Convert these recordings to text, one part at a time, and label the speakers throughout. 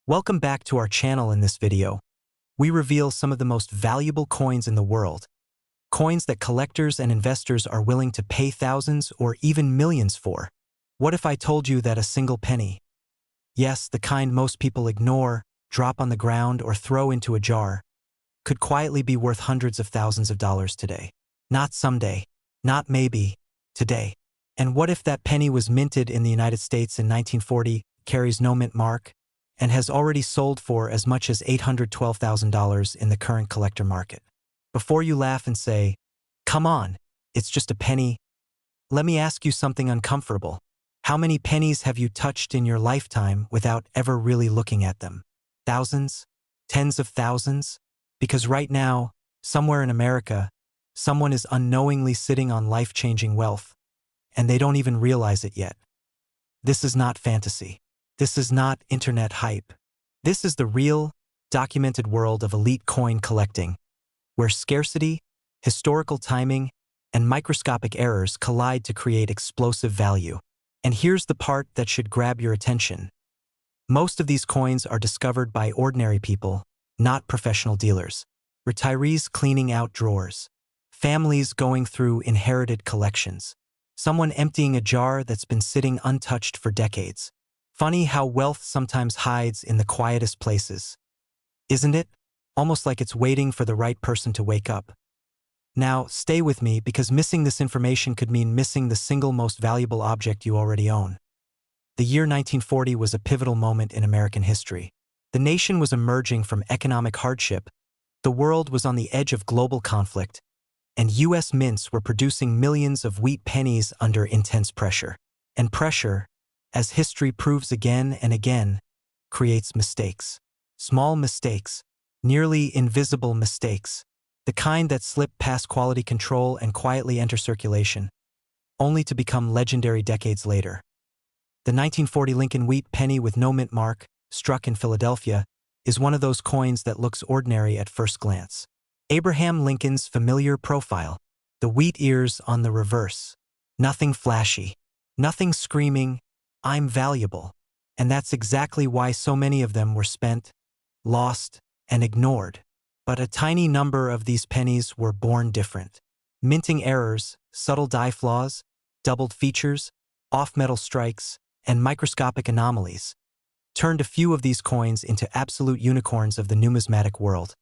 Speaker 1: Welcome back to our channel. In this video, we reveal some of the most valuable coins in the world, coins that collectors and investors are willing to pay thousands or even millions for. What if I told you that a single penny, yes, the kind most people ignore, drop on the ground, or throw into a jar, could quietly be worth hundreds of thousands of dollars today? Not someday, not maybe, today. And what if that penny was minted in the United States in 1940, carries no mint mark, and has already sold for as much as $812,000 in the current collector market? Before you laugh and say, "Come on, it's just a penny," let me ask you something uncomfortable. How many pennies have you touched in your lifetime without ever really looking at them? Thousands? Tens of thousands? Because right now, somewhere in America, someone is unknowingly sitting on life-changing wealth, and they don't even realize it yet. This is not fantasy. This is not internet hype. This is the real, documented world of elite coin collecting, where scarcity, historical timing, and microscopic errors collide to create explosive value. And here's the part that should grab your attention. Most of these coins are discovered by ordinary people, not professional dealers. Retirees cleaning out drawers. Families going through inherited collections. Someone emptying a jar that's been sitting untouched for decades. Funny how wealth sometimes hides in the quietest places, isn't it? Almost like it's waiting for the right person to wake up. Now, stay with me, because missing this information could mean missing the single most valuable object you already own. The year 1940 was a pivotal moment in American history. The nation was emerging from economic hardship, the world was on the edge of global conflict, and U.S. mints were producing millions of wheat pennies under intense pressure. And pressure, as history proves again and again, creates mistakes. Small mistakes, nearly invisible mistakes, the kind that slip past quality control and quietly enter circulation, only to become legendary decades later. The 1940 Lincoln wheat penny with no mint mark, struck in Philadelphia, is one of those coins that looks ordinary at first glance. Abraham Lincoln's familiar profile, the wheat ears on the reverse. Nothing flashy, nothing screaming, "I'm valuable." And that's exactly why so many of them were spent, lost, and ignored. But a tiny number of these pennies were born different. Minting errors, subtle die flaws, doubled features, off-metal strikes, and microscopic anomalies turned a few of these coins into absolute unicorns of the numismatic world.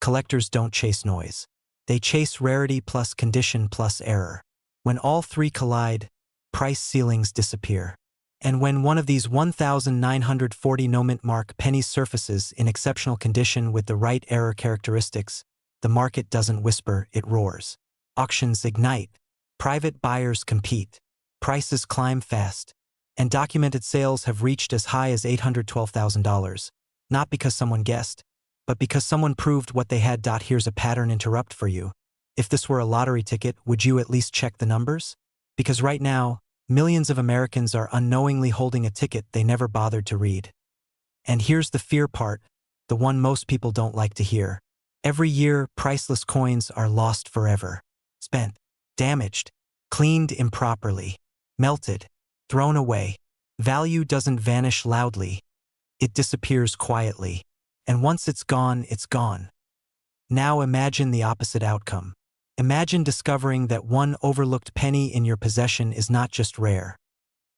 Speaker 1: Collectors don't chase noise. They chase rarity plus condition plus error. When all three collide, price ceilings disappear. And when one of these 1,940 no-mint mark pennies surfaces in exceptional condition with the right error characteristics, the market doesn't whisper, it roars. Auctions ignite. Private buyers compete. Prices climb fast. And documented sales have reached as high as $812,000. Not because someone guessed, but because someone proved what they had. Here's a pattern interrupt for you. If this were a lottery ticket, would you at least check the numbers? Because right now, millions of Americans are unknowingly holding a ticket they never bothered to read. And here's the fear part, the one most people don't like to hear. Every year, priceless coins are lost forever. Spent, damaged, cleaned improperly, melted, thrown away. Value doesn't vanish loudly. It disappears quietly. And once it's gone, it's gone. Now imagine the opposite outcome. Imagine discovering that one overlooked penny in your possession is not just rare,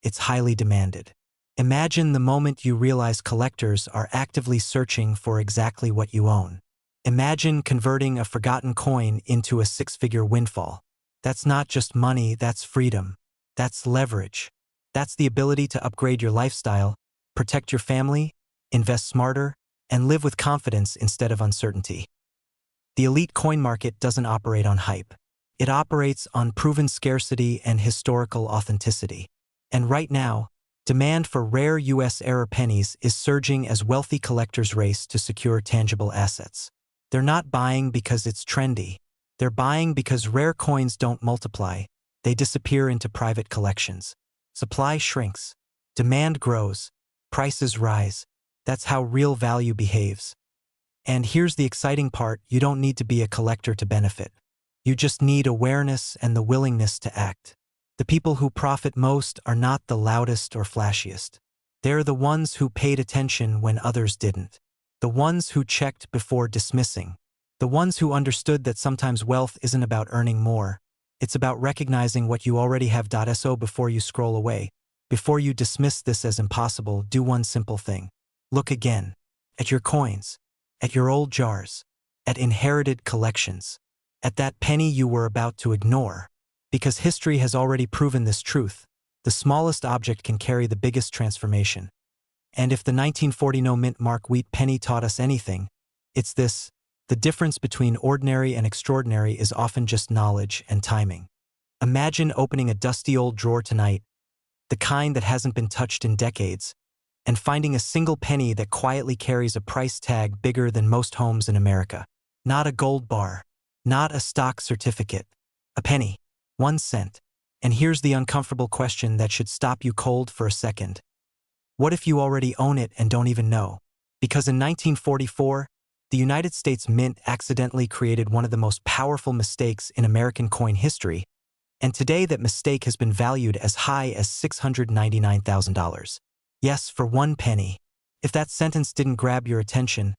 Speaker 1: it's highly demanded. Imagine the moment you realize collectors are actively searching for exactly what you own. Imagine converting a forgotten coin into a six-figure windfall. That's not just money, that's freedom. That's leverage. That's the ability to upgrade your lifestyle, protect your family, invest smarter, and live with confidence instead of uncertainty. The elite coin market doesn't operate on hype. It operates on proven scarcity and historical authenticity. And right now, demand for rare U.S. error pennies is surging as wealthy collectors race to secure tangible assets. They're not buying because it's trendy. They're buying because rare coins don't multiply. They disappear into private collections. Supply shrinks. Demand grows. Prices rise. That's how real value behaves. And here's the exciting part, you don't need to be a collector to benefit. You just need awareness and the willingness to act. The people who profit most are not the loudest or flashiest. They're the ones who paid attention when others didn't. The ones who checked before dismissing. The ones who understood that sometimes wealth isn't about earning more. It's about recognizing what you already have. So before you scroll away, before you dismiss this as impossible, do one simple thing. Look again. At your coins. At your old jars. At inherited collections. At that penny you were about to ignore. Because history has already proven this truth. The smallest object can carry the biggest transformation. And if the 1940 no mint mark wheat penny taught us anything, it's this: the difference between ordinary and extraordinary is often just knowledge and timing. Imagine opening a dusty old drawer tonight, the kind that hasn't been touched in decades, and finding a single penny that quietly carries a price tag bigger than most homes in America. Not a gold bar, not a stock certificate, a penny, 1 cent. And here's the uncomfortable question that should stop you cold for a second. What if you already own it and don't even know? Because in 1944, the United States Mint accidentally created one of the most powerful mistakes in American coin history, and today that mistake has been valued as high as $699,000. Yes, for 1 penny. If that sentence didn't grab your attention,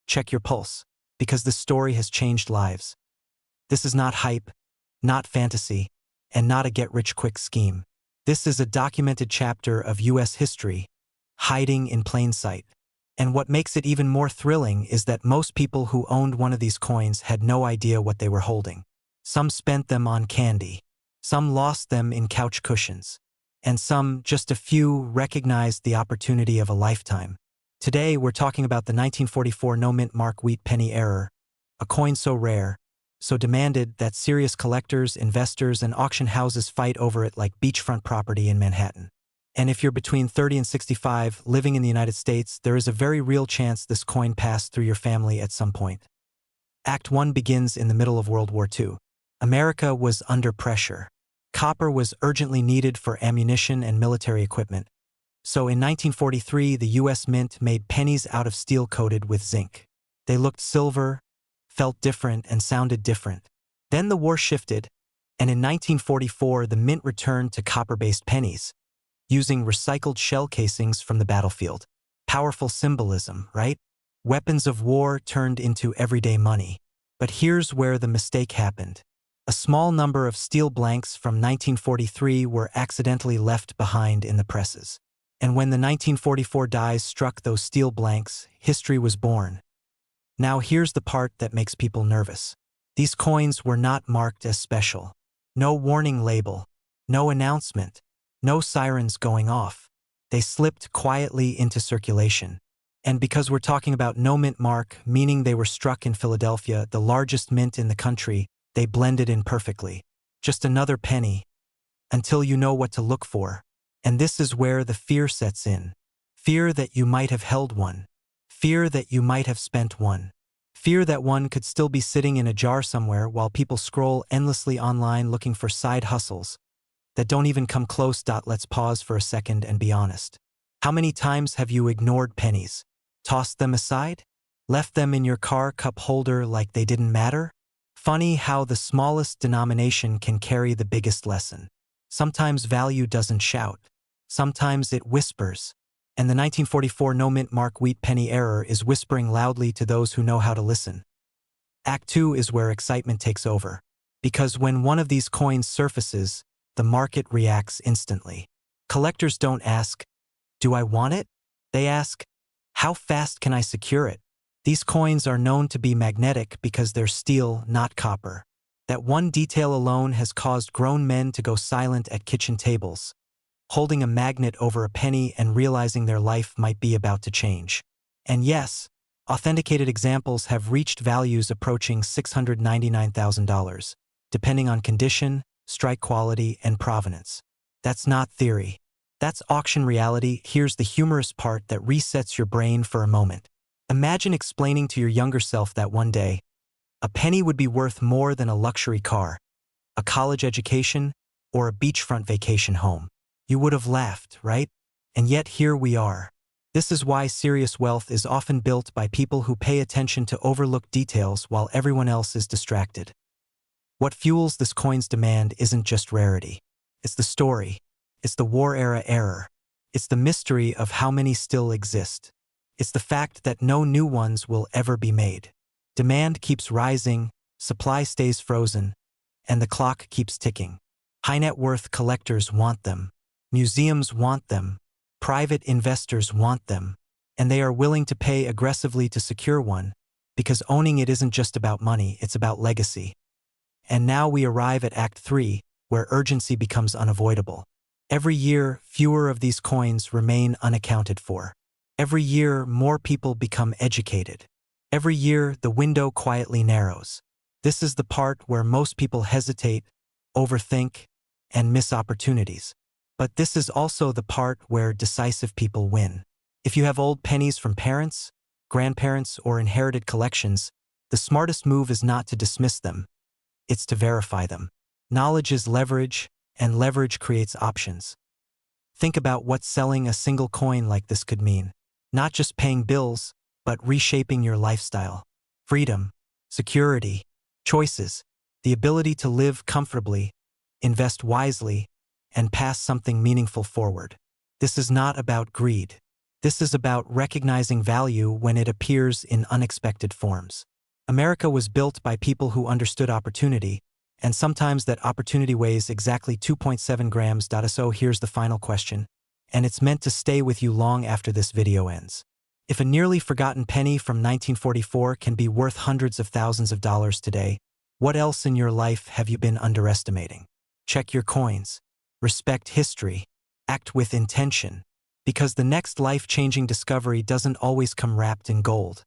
Speaker 1: check your pulse, because this story has changed lives. This is not hype, not fantasy, and not a get-rich-quick scheme. This is a documented chapter of U.S. history, hiding in plain sight. And what makes it even more thrilling is that most people who owned one of these coins had no idea what they were holding. Some spent them on candy. Some lost them in couch cushions. And some, just a few, recognized the opportunity of a lifetime. Today, we're talking about the 1944 no mint mark wheat penny error, a coin so rare, so demanded that serious collectors, investors, and auction houses fight over it like beachfront property in Manhattan. And if you're between 30 and 65, living in the United States, there is a very real chance this coin passed through your family at some point. Act 1 begins in the middle of World War II. America was under pressure. Copper was urgently needed for ammunition and military equipment. So in 1943, the U.S. Mint made pennies out of steel coated with zinc. They looked silver, felt different, and sounded different. Then the war shifted, and in 1944 the mint returned to copper-based pennies, using recycled shell casings from the battlefield. Powerful symbolism, right? Weapons of war turned into everyday money. But here's where the mistake happened. A small number of steel blanks from 1943 were accidentally left behind in the presses. And when the 1944 dies struck those steel blanks, history was born. Now here's the part that makes people nervous. These coins were not marked as special. No warning label, no announcement, no sirens going off. They slipped quietly into circulation. And because we're talking about no mint mark, meaning they were struck in Philadelphia, the largest mint in the country, they blended in perfectly. Just another penny. Until you know what to look for. And this is where the fear sets in. Fear that you might have held one. Fear that you might have spent one. Fear that one could still be sitting in a jar somewhere while people scroll endlessly online looking for side hustles that don't even come close. Let's pause for a second and be honest. How many times have you ignored pennies? Tossed them aside? Left them in your car cup holder like they didn't matter? Funny how the smallest denomination can carry the biggest lesson. Sometimes value doesn't shout. Sometimes it whispers. And the 1944 no mint mark wheat penny error is whispering loudly to those who know how to listen. Act 2 is where excitement takes over. Because when one of these coins surfaces, the market reacts instantly. Collectors don't ask, "Do I want it?" They ask, "How fast can I secure it?" These coins are known to be magnetic because they're steel, not copper. That one detail alone has caused grown men to go silent at kitchen tables, holding a magnet over a penny and realizing their life might be about to change. And yes, authenticated examples have reached values approaching $699,000, depending on condition, strike quality, and provenance. That's not theory. That's auction reality. Here's the humorous part that resets your brain for a moment. Imagine explaining to your younger self that one day, a penny would be worth more than a luxury car, a college education, or a beachfront vacation home. You would have laughed, right? And yet here we are. This is why serious wealth is often built by people who pay attention to overlooked details while everyone else is distracted. What fuels this coin's demand isn't just rarity. It's the story. It's the war-era error. It's the mystery of how many still exist. It's the fact that no new ones will ever be made. Demand keeps rising, supply stays frozen, and the clock keeps ticking. High net worth collectors want them. Museums want them. Private investors want them. And they are willing to pay aggressively to secure one, because owning it isn't just about money, it's about legacy. And now we arrive at Act 3, where urgency becomes unavoidable. Every year, fewer of these coins remain unaccounted for. Every year, more people become educated. Every year, the window quietly narrows. This is the part where most people hesitate, overthink, and miss opportunities. But this is also the part where decisive people win. If you have old pennies from parents, grandparents, or inherited collections, the smartest move is not to dismiss them. It's to verify them. Knowledge is leverage, and leverage creates options. Think about what selling a single coin like this could mean. Not just paying bills, but reshaping your lifestyle. Freedom, security, choices, the ability to live comfortably, invest wisely, and pass something meaningful forward. This is not about greed. This is about recognizing value when it appears in unexpected forms. America was built by people who understood opportunity, and sometimes that opportunity weighs exactly 2.7 grams. So here's the final question, and it's meant to stay with you long after this video ends. If a nearly forgotten penny from 1944 can be worth hundreds of thousands of dollars today, what else in your life have you been underestimating? Check your coins. Respect history. Act with intention. Because the next life-changing discovery doesn't always come wrapped in gold.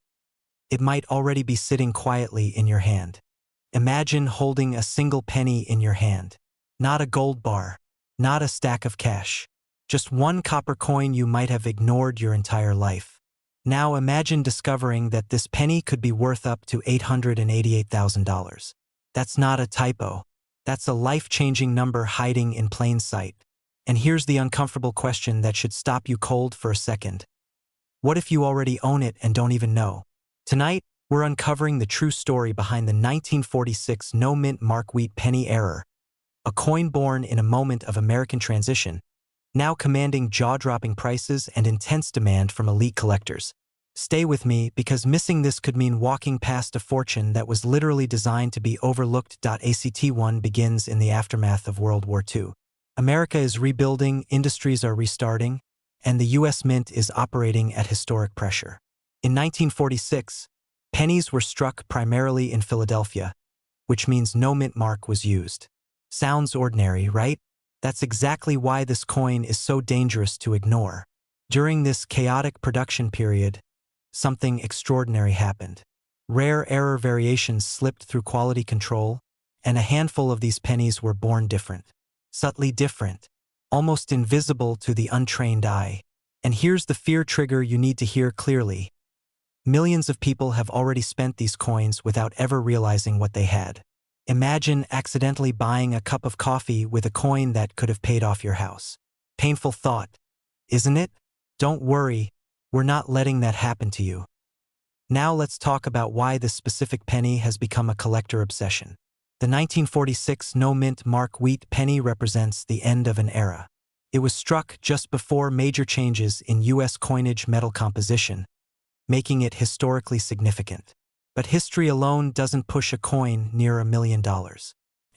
Speaker 1: It might already be sitting quietly in your hand. Imagine holding a single penny in your hand. Not a gold bar. Not a stack of cash. Just one copper coin you might have ignored your entire life. Now imagine discovering that this penny could be worth up to $888,000. That's not a typo. That's a life-changing number hiding in plain sight. And here's the uncomfortable question that should stop you cold for a second. What if you already own it and don't even know? Tonight, we're uncovering the true story behind the 1946 no-mint mark wheat penny error, a coin born in a moment of American transition, now commanding jaw-dropping prices and intense demand from elite collectors. Stay with me, because missing this could mean walking past a fortune that was literally designed to be overlooked. Act 1 begins in the aftermath of World War II. America is rebuilding, industries are restarting, and the U.S. Mint is operating at historic pressure. In 1946, pennies were struck primarily in Philadelphia, which means no mint mark was used. Sounds ordinary, right? That's exactly why this coin is so dangerous to ignore. During this chaotic production period, something extraordinary happened. Rare error variations slipped through quality control, and a handful of these pennies were born different. Subtly different, almost invisible to the untrained eye. And here's the fear trigger you need to hear clearly. Millions of people have already spent these coins without ever realizing what they had. Imagine accidentally buying a cup of coffee with a coin that could have paid off your house. Painful thought, isn't it? Don't worry, we're not letting that happen to you. Now let's talk about why this specific penny has become a collector obsession. The 1946 no-mint mark wheat penny represents the end of an era. It was struck just before major changes in U.S. coinage metal composition, making it historically significant. But history alone doesn't push a coin near $1 million.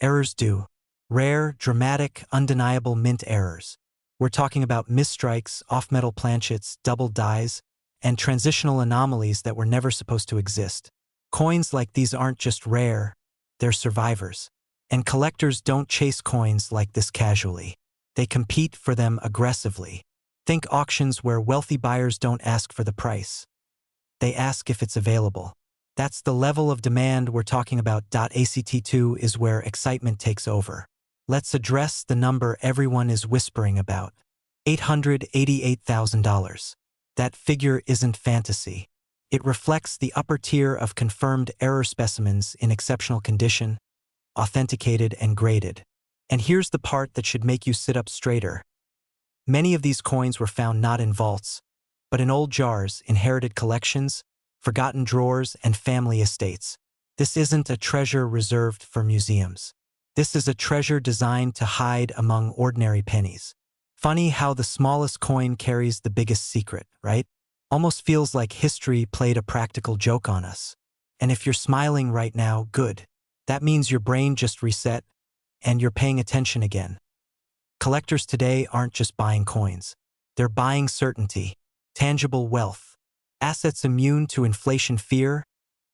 Speaker 1: Errors do. Rare, dramatic, undeniable mint errors. We're talking about misstrikes, off-metal planchets, double dies, and transitional anomalies that were never supposed to exist. Coins like these aren't just rare, they're survivors. And collectors don't chase coins like this casually. They compete for them aggressively. Think auctions where wealthy buyers don't ask for the price. They ask if it's available. That's the level of demand we're talking about. Act 2 is where excitement takes over. Let's address the number everyone is whispering about. $888,000. That figure isn't fantasy. It reflects the upper tier of confirmed error specimens in exceptional condition, authenticated and graded. And here's the part that should make you sit up straighter. Many of these coins were found not in vaults, but in old jars, inherited collections, forgotten drawers, and family estates. This isn't a treasure reserved for museums. This is a treasure designed to hide among ordinary pennies. Funny how the smallest coin carries the biggest secret, right? Almost feels like history played a practical joke on us. And if you're smiling right now, good. That means your brain just reset and you're paying attention again. Collectors today aren't just buying coins. They're buying certainty, tangible wealth, assets immune to inflation fear,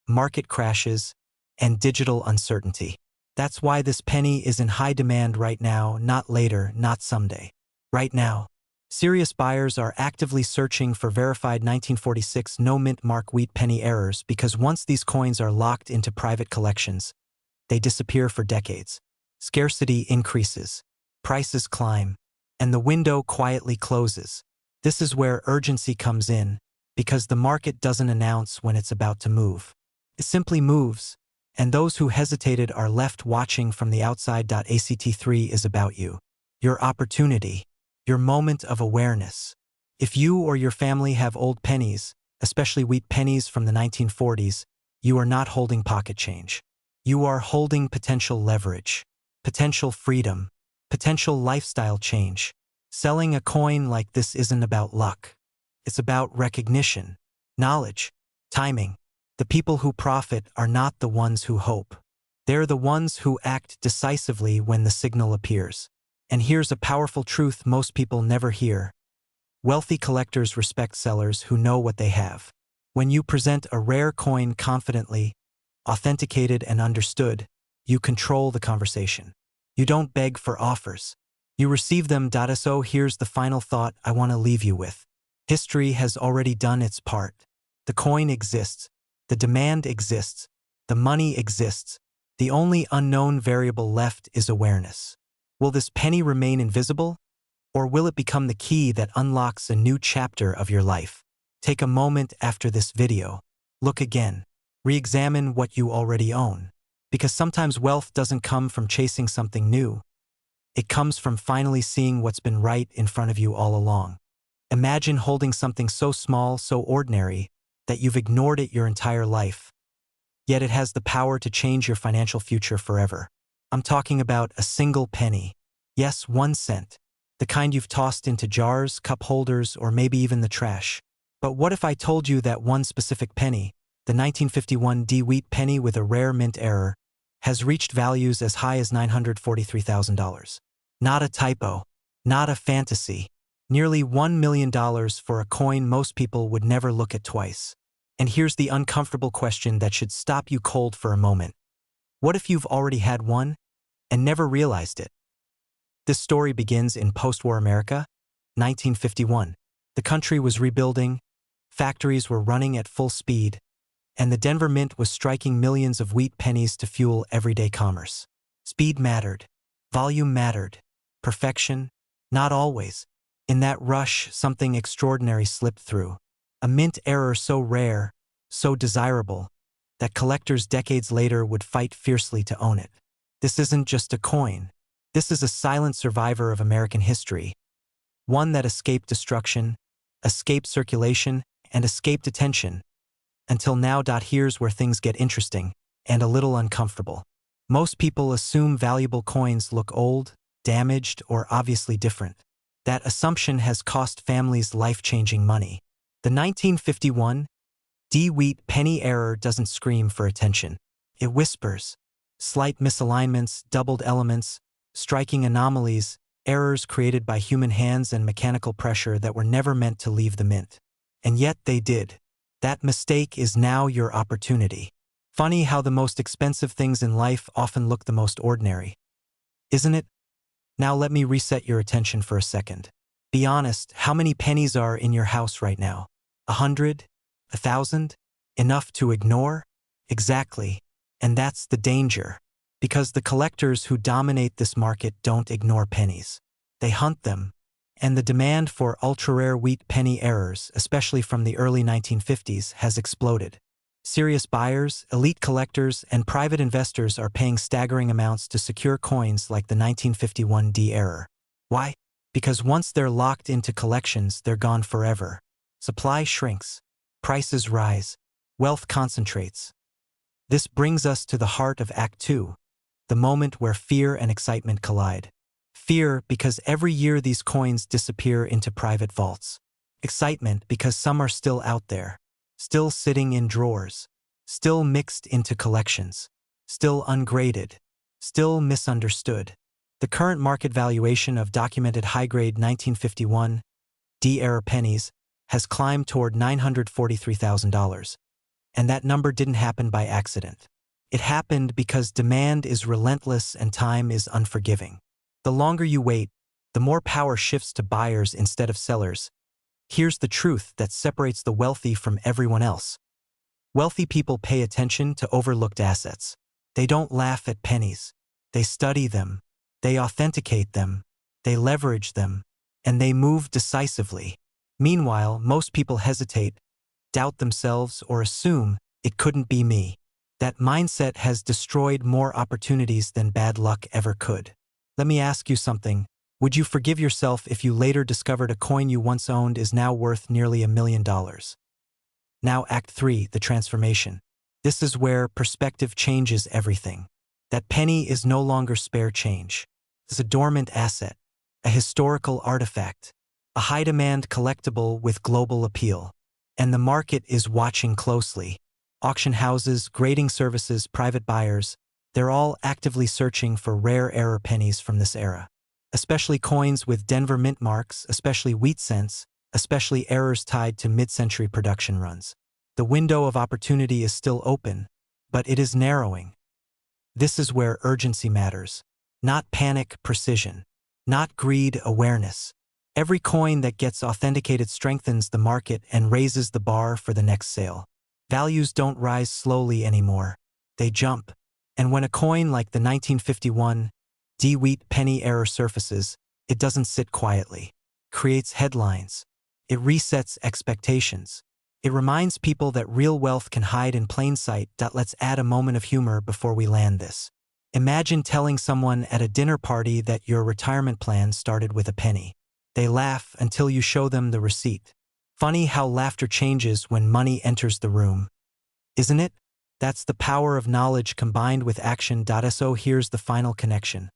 Speaker 1: market crashes, and digital uncertainty. That's why this penny is in high demand right now, not later, not someday. Right now. Serious buyers are actively searching for verified 1946 no-mint mark wheat penny errors because once these coins are locked into private collections, they disappear for decades. Scarcity increases, prices climb, and the window quietly closes. This is where urgency comes in, because the market doesn't announce when it's about to move. It simply moves, and those who hesitated are left watching from the outside. ACT3 is about you. Your opportunity. Your moment of awareness. If you or your family have old pennies, especially wheat pennies from the 1940s, you are not holding pocket change. You are holding potential leverage, potential freedom, potential lifestyle change. Selling a coin like this isn't about luck. It's about recognition, knowledge, timing. The people who profit are not the ones who hope. They're the ones who act decisively when the signal appears. And here's a powerful truth most people never hear. Wealthy collectors respect sellers who know what they have. When you present a rare coin confidently, authenticated and understood, you control the conversation. You don't beg for offers. You receive them. So here's the final thought I want to leave you with. History has already done its part. The coin exists. The demand exists. The money exists. The only unknown variable left is awareness. Will this penny remain invisible, or will it become the key that unlocks a new chapter of your life? Take a moment after this video. Look again. Re-examine what you already own. Because sometimes wealth doesn't come from chasing something new. It comes from finally seeing what's been right in front of you all along. Imagine holding something so small, so ordinary, that you've ignored it your entire life. Yet it has the power to change your financial future forever. I'm talking about a single penny. Yes, 1 cent. The kind you've tossed into jars, cup holders, or maybe even the trash. But what if I told you that one specific penny, the 1951 wheat penny with a rare mint error, has reached values as high as $943,000? Not a typo. Not a fantasy. Nearly $1 million for a coin most people would never look at twice. And here's the uncomfortable question that should stop you cold for a moment. What if you've already had one and never realized it? This story begins in post-war America, 1951. The country was rebuilding, factories were running at full speed, and the Denver Mint was striking millions of wheat pennies to fuel everyday commerce. Speed mattered. Volume mattered. Perfection? Not always. In that rush, something extraordinary slipped through. A mint error so rare, so desirable, that collectors decades later would fight fiercely to own it. This isn't just a coin. This is a silent survivor of American history. One that escaped destruction, escaped circulation, and escaped attention. Until now. Here's where things get interesting and a little uncomfortable. Most people assume valuable coins look old, damaged, or obviously different. That assumption has cost families life-changing money. The 1951 wheat penny error doesn't scream for attention. It whispers. Slight misalignments, doubled elements, striking anomalies, errors created by human hands and mechanical pressure that were never meant to leave the mint. And yet they did. That mistake is now your opportunity. Funny how the most expensive things in life often look the most ordinary. Isn't it? Now let me reset your attention for a second. Be honest, how many pennies are in your house right now? 100? 1,000? Enough to ignore? Exactly. And that's the danger. Because the collectors who dominate this market don't ignore pennies. They hunt them. And the demand for ultra-rare wheat penny errors, especially from the early 1950s, has exploded. Serious buyers, elite collectors, and private investors are paying staggering amounts to secure coins like the 1951 error. Why? Because once they're locked into collections, they're gone forever. Supply shrinks. Prices rise. Wealth concentrates. This brings us to the heart of Act 2, the moment where fear and excitement collide. Fear because every year these coins disappear into private vaults. Excitement because some are still out there, still sitting in drawers, still mixed into collections, still ungraded, still misunderstood. The current market valuation of documented high-grade 1951 D-era pennies has climbed toward $943,000. And that number didn't happen by accident. It happened because demand is relentless and time is unforgiving. The longer you wait, the more power shifts to buyers instead of sellers. Here's the truth that separates the wealthy from everyone else. Wealthy people pay attention to overlooked assets. They don't laugh at pennies. They study them. They authenticate them. They leverage them. And they move decisively. Meanwhile, most people hesitate, doubt themselves, or assume it couldn't be me. That mindset has destroyed more opportunities than bad luck ever could. Let me ask you something. Would you forgive yourself if you later discovered a coin you once owned is now worth nearly $1 million? Now Act 3, the transformation. This is where perspective changes everything. That penny is no longer spare change. It's a dormant asset, a historical artifact, a high-demand collectible with global appeal. And the market is watching closely. Auction houses, grading services, private buyers, they're all actively searching for rare error pennies from this era. Especially coins with Denver mint marks, especially wheat cents, especially errors tied to mid-century production runs. The window of opportunity is still open, but it is narrowing. This is where urgency matters. Not panic, precision. Not greed, awareness. Every coin that gets authenticated strengthens the market and raises the bar for the next sale. Values don't rise slowly anymore. They jump. And when a coin like the 1951 D-Wheat penny error surfaces, it doesn't sit quietly. It creates headlines. It resets expectations. It reminds people that real wealth can hide in plain sight. Let's add a moment of humor before we land this. Imagine telling someone at a dinner party that your retirement plan started with a penny. They laugh until you show them the receipt. Funny how laughter changes when money enters the room. Isn't it? That's the power of knowledge combined with action. So here's the final connection.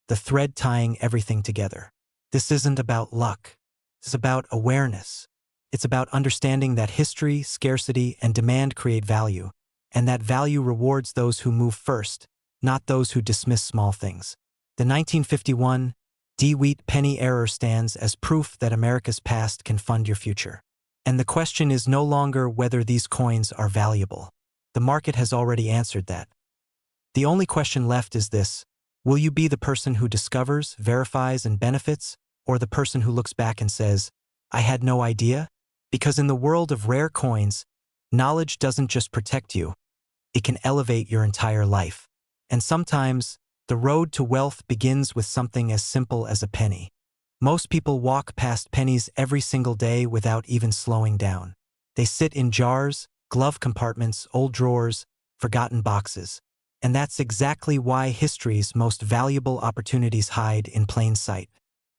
Speaker 1: The thread tying everything together. This isn't about luck. It's about awareness. It's about understanding that history, scarcity, and demand create value, and that value rewards those who move first, not those who dismiss small things. The 1951 D-Wheat penny error stands as proof that America's past can fund your future. And the question is no longer whether these coins are valuable. The market has already answered that. The only question left is this: will you be the person who discovers, verifies, and benefits, or the person who looks back and says, "I had no idea"? Because in the world of rare coins, knowledge doesn't just protect you, it can elevate your entire life. And sometimes, the road to wealth begins with something as simple as a penny. Most people walk past pennies every single day without even slowing down. They sit in jars, glove compartments, old drawers, forgotten boxes. And that's exactly why history's most valuable opportunities hide in plain sight.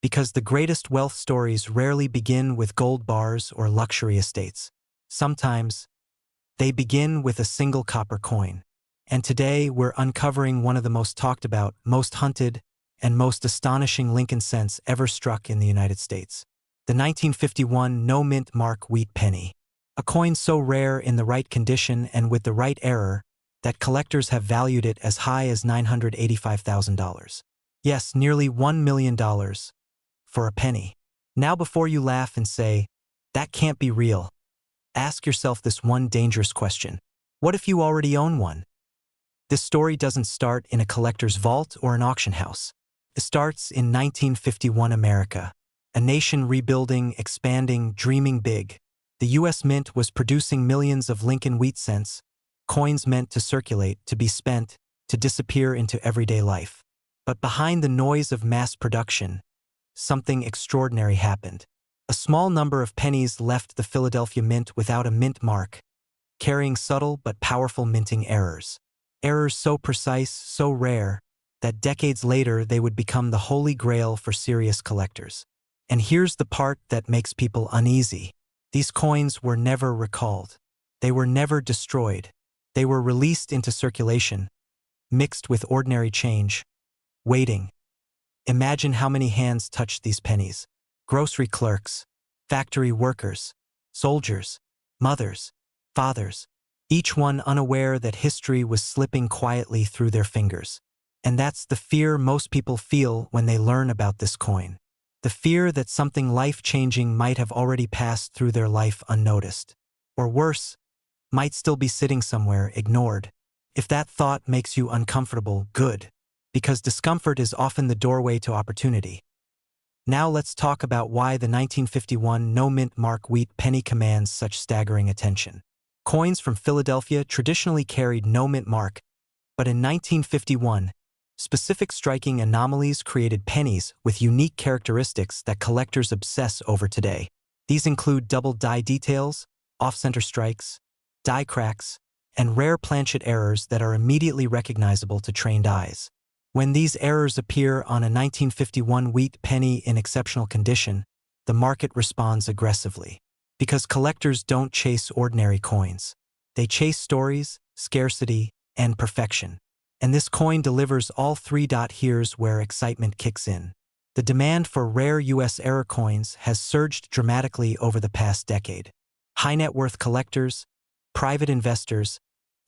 Speaker 1: Because the greatest wealth stories rarely begin with gold bars or luxury estates. Sometimes, they begin with a single copper coin. And today, we're uncovering one of the most talked about, most hunted, and most astonishing Lincoln cents ever struck in the United States. The 1951 no-mint mark wheat penny. A coin so rare in the right condition and with the right error that collectors have valued it as high as $985,000. Yes, nearly $1 million for a penny. Now before you laugh and say, "That can't be real," ask yourself this one dangerous question. What if you already own one? This story doesn't start in a collector's vault or an auction house. It starts in 1951 America, a nation rebuilding, expanding, dreaming big. The U.S. Mint was producing millions of Lincoln wheat cents, coins meant to circulate, to be spent, to disappear into everyday life. But behind the noise of mass production, something extraordinary happened. A small number of pennies left the Philadelphia Mint without a mint mark, carrying subtle but powerful minting errors. Errors so precise, so rare, that decades later they would become the holy grail for serious collectors. And here's the part that makes people uneasy. These coins were never recalled. They were never destroyed. They were released into circulation, mixed with ordinary change, waiting. Imagine how many hands touched these pennies. Grocery clerks, factory workers, soldiers, mothers, fathers, each one unaware that history was slipping quietly through their fingers. And that's the fear most people feel when they learn about this coin. The fear that something life-changing might have already passed through their life unnoticed. Or worse, might still be sitting somewhere ignored. If that thought makes you uncomfortable, good. Because discomfort is often the doorway to opportunity. Now let's talk about why the 1951 no-mint mark wheat penny commands such staggering attention. Coins from Philadelphia traditionally carried no mint mark, but in 1951, specific striking anomalies created pennies with unique characteristics that collectors obsess over today. These include double die details, off-center strikes, die cracks, and rare planchet errors that are immediately recognizable to trained eyes. When these errors appear on a 1951 wheat penny in exceptional condition, the market responds aggressively. Because collectors don't chase ordinary coins. They chase stories, scarcity, and perfection. And this coin delivers all three. Here's where excitement kicks in. The demand for rare U.S. error coins has surged dramatically over the past decade. High net worth collectors, private investors,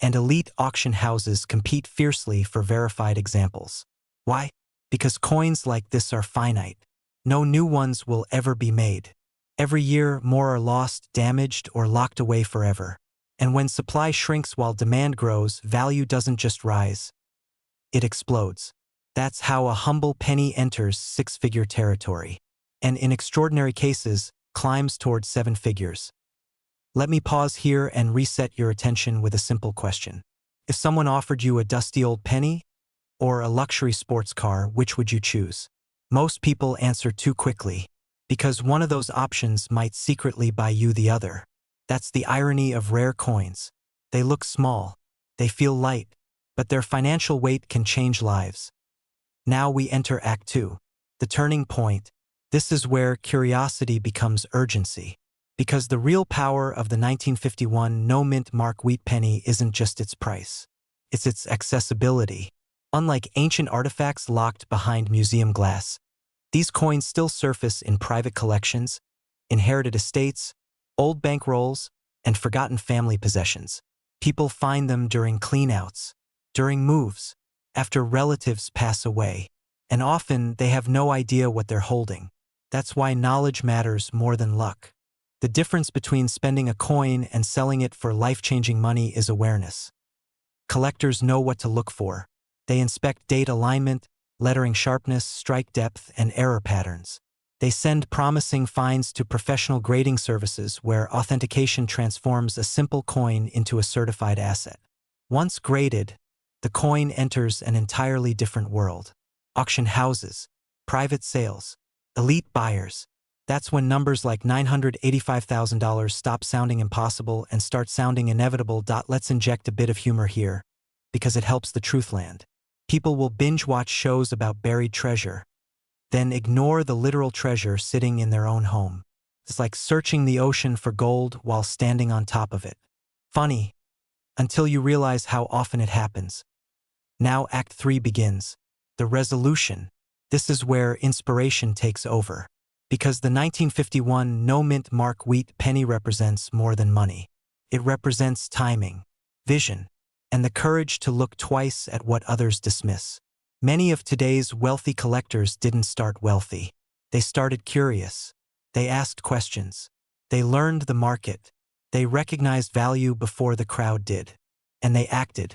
Speaker 1: and elite auction houses compete fiercely for verified examples. Why? Because coins like this are finite. No new ones will ever be made. Every year, more are lost, damaged, or locked away forever. And when supply shrinks while demand grows, value doesn't just rise. It explodes. That's how a humble penny enters six-figure territory. And in extraordinary cases, climbs towards seven figures. Let me pause here and reset your attention with a simple question. If someone offered you a dusty old penny or a luxury sports car, which would you choose? Most people answer too quickly, because one of those options might secretly buy you the other. That's the irony of rare coins. They look small, they feel light, but their financial weight can change lives. Now we enter Act 2, the turning point. This is where curiosity becomes urgency. Because the real power of the 1951 no-mint mark wheat penny isn't just its price. It's its accessibility. Unlike ancient artifacts locked behind museum glass, these coins still surface in private collections, inherited estates, old bankrolls, and forgotten family possessions. People find them during cleanouts, during moves, after relatives pass away, and often they have no idea what they're holding. That's why knowledge matters more than luck. The difference between spending a coin and selling it for life-changing money is awareness. Collectors know what to look for. They inspect date alignment, lettering sharpness, strike depth, and error patterns. They send promising finds to professional grading services where authentication transforms a simple coin into a certified asset. Once graded, the coin enters an entirely different world. Auction houses, private sales, elite buyers. That's when numbers like $985,000 stop sounding impossible and start sounding inevitable. Let's inject a bit of humor here, because it helps the truth land. People will binge-watch shows about buried treasure, then ignore the literal treasure sitting in their own home. It's like searching the ocean for gold while standing on top of it. Funny, until you realize how often it happens. Now Act 3 begins. The resolution. This is where inspiration takes over. Because the 1951 no-mint mark wheat penny represents more than money. It represents timing, vision, and the courage to look twice at what others dismiss. Many of today's wealthy collectors didn't start wealthy. They started curious. They asked questions. They learned the market. They recognized value before the crowd did. And they acted.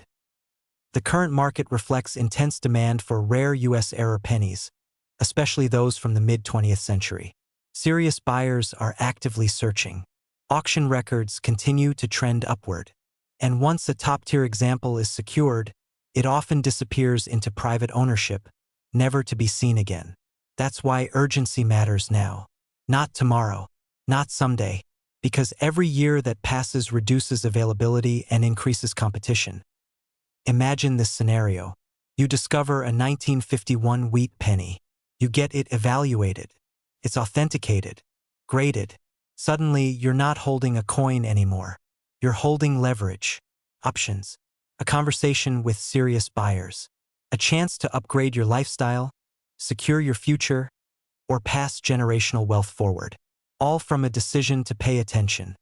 Speaker 1: The current market reflects intense demand for rare U.S. error pennies, especially those from the mid-20th century. Serious buyers are actively searching. Auction records continue to trend upward. And once a top-tier example is secured, it often disappears into private ownership, never to be seen again. That's why urgency matters now. Not tomorrow, not someday, because every year that passes reduces availability and increases competition. Imagine this scenario. You discover a 1951 wheat penny. You get it evaluated. It's authenticated, graded. Suddenly, you're not holding a coin anymore. You're holding leverage, options, a conversation with serious buyers, a chance to upgrade your lifestyle, secure your future, or pass generational wealth forward. All from a decision to pay attention.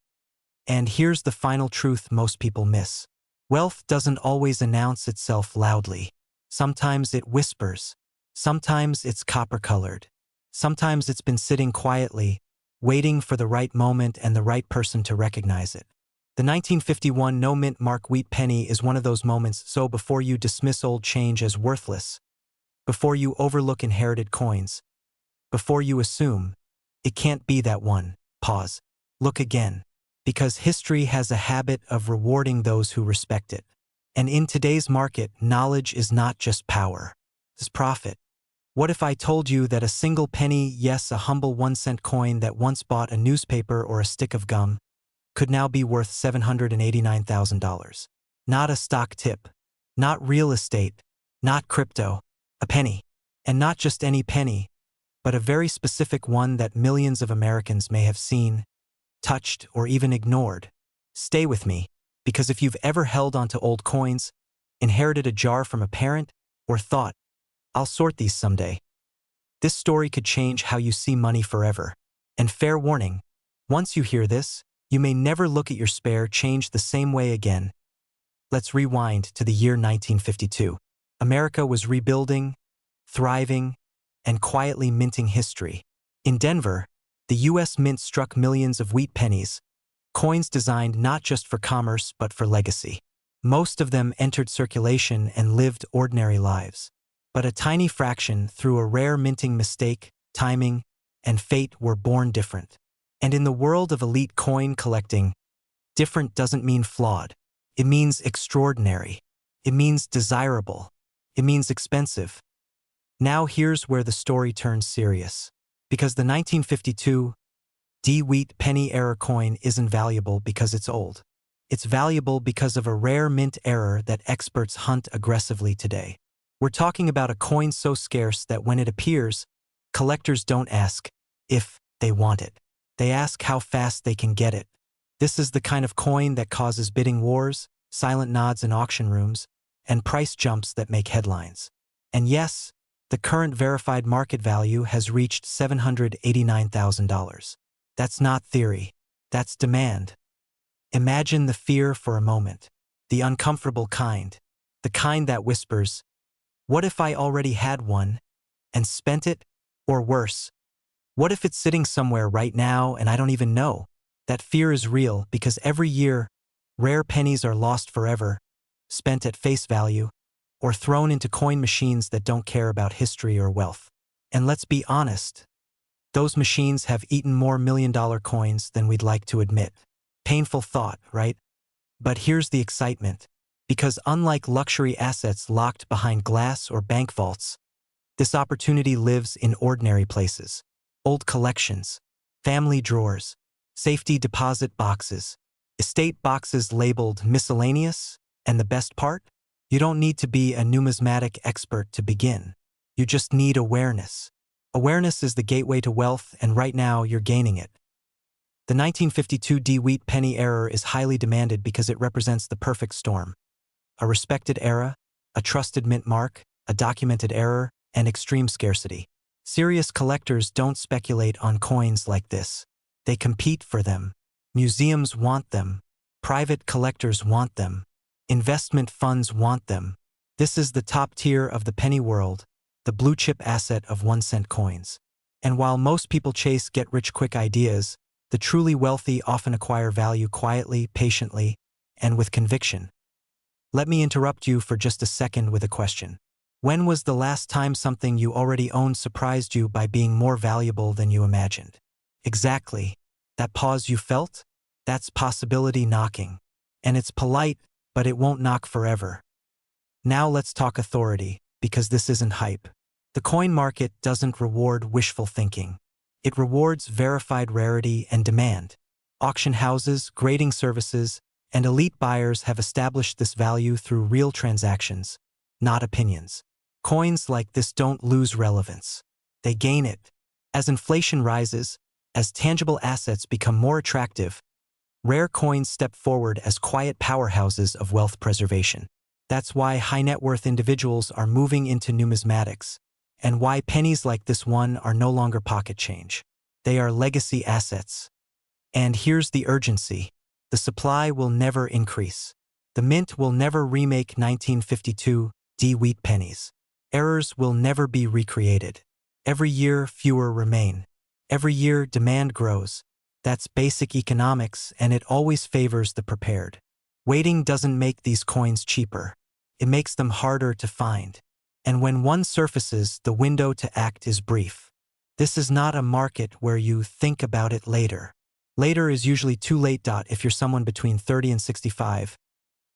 Speaker 1: And here's the final truth most people miss. Wealth doesn't always announce itself loudly. Sometimes it whispers. Sometimes it's copper-colored. Sometimes it's been sitting quietly, waiting for the right moment and the right person to recognize it. The 1951 no-mint mark wheat penny is one of those moments, so before you dismiss old change as worthless, before you overlook inherited coins, before you assume, it can't be that one, pause, look again. Because history has a habit of rewarding those who respect it. And in today's market, knowledge is not just power, it's profit. What if I told you that a single penny, yes, a humble 1-cent coin that once bought a newspaper or a stick of gum, could now be worth $789,000? Not a stock tip, not real estate, not crypto, a penny. And not just any penny, but a very specific one that millions of Americans may have seen, touched, or even ignored. Stay with me, because if you've ever held onto old coins, inherited a jar from a parent, or thought, I'll sort these someday, this story could change how you see money forever. And fair warning, once you hear this, you may never look at your spare change the same way again. Let's rewind to the year 1952. America was rebuilding, thriving, and quietly minting history. In Denver, the U.S. Mint struck millions of wheat pennies, coins designed not just for commerce but for legacy. Most of them entered circulation and lived ordinary lives. But a tiny fraction, through a rare minting mistake, timing, and fate, were born different. And in the world of elite coin collecting, different doesn't mean flawed. It means extraordinary. It means desirable. It means expensive. Now here's where the story turns serious. Because the 1952 D-Wheat penny error coin isn't valuable because it's old. It's valuable because of a rare mint error that experts hunt aggressively today. We're talking about a coin so scarce that when it appears, collectors don't ask if they want it. They ask how fast they can get it. This is the kind of coin that causes bidding wars, silent nods in auction rooms, and price jumps that make headlines. And yes, the current verified market value has reached $789,000. That's not theory. That's demand. Imagine the fear for a moment. The uncomfortable kind. The kind that whispers, what if I already had one and spent it? Or worse, what if it's sitting somewhere right now and I don't even know? That fear is real because every year, rare pennies are lost forever, spent at face value, or thrown into coin machines that don't care about history or wealth. And let's be honest, those machines have eaten more million-dollar coins than we'd like to admit. Painful thought, right? But here's the excitement. Because unlike luxury assets locked behind glass or bank vaults, this opportunity lives in ordinary places. Old collections, family drawers, safety deposit boxes, estate boxes labeled miscellaneous, and the best part? You don't need to be a numismatic expert to begin. You just need awareness. Awareness is the gateway to wealth, and right now you're gaining it. The 1952 D-Wheat penny error is highly demanded because it represents the perfect storm. A respected era, a trusted mint mark, a documented error, and extreme scarcity. Serious collectors don't speculate on coins like this. They compete for them. Museums want them. Private collectors want them. Investment funds want them. This is the top tier of the penny world, the blue-chip asset of 1-cent coins. And while most people chase get-rich-quick ideas, the truly wealthy often acquire value quietly, patiently, and with conviction. Let me interrupt you for just a second with a question. When was the last time something you already owned surprised you by being more valuable than you imagined? Exactly. That pause you felt? That's possibility knocking. And it's polite, but it won't knock forever. Now let's talk authority, because this isn't hype. The coin market doesn't reward wishful thinking. It rewards verified rarity and demand. Auction houses, grading services, and elite buyers have established this value through real transactions, not opinions. Coins like this don't lose relevance. They gain it. As inflation rises, as tangible assets become more attractive, rare coins step forward as quiet powerhouses of wealth preservation. That's why high-net-worth individuals are moving into numismatics, and why pennies like this one are no longer pocket change. They are legacy assets. And here's the urgency. The supply will never increase. The mint will never remake 1952 wheat pennies. Errors will never be recreated. Every year, fewer remain. Every year, demand grows. That's basic economics, and it always favors the prepared. Waiting doesn't make these coins cheaper. It makes them harder to find. And when one surfaces, the window to act is brief. This is not a market where you think about it later. Later is usually too late. If you're someone between 30 and 65,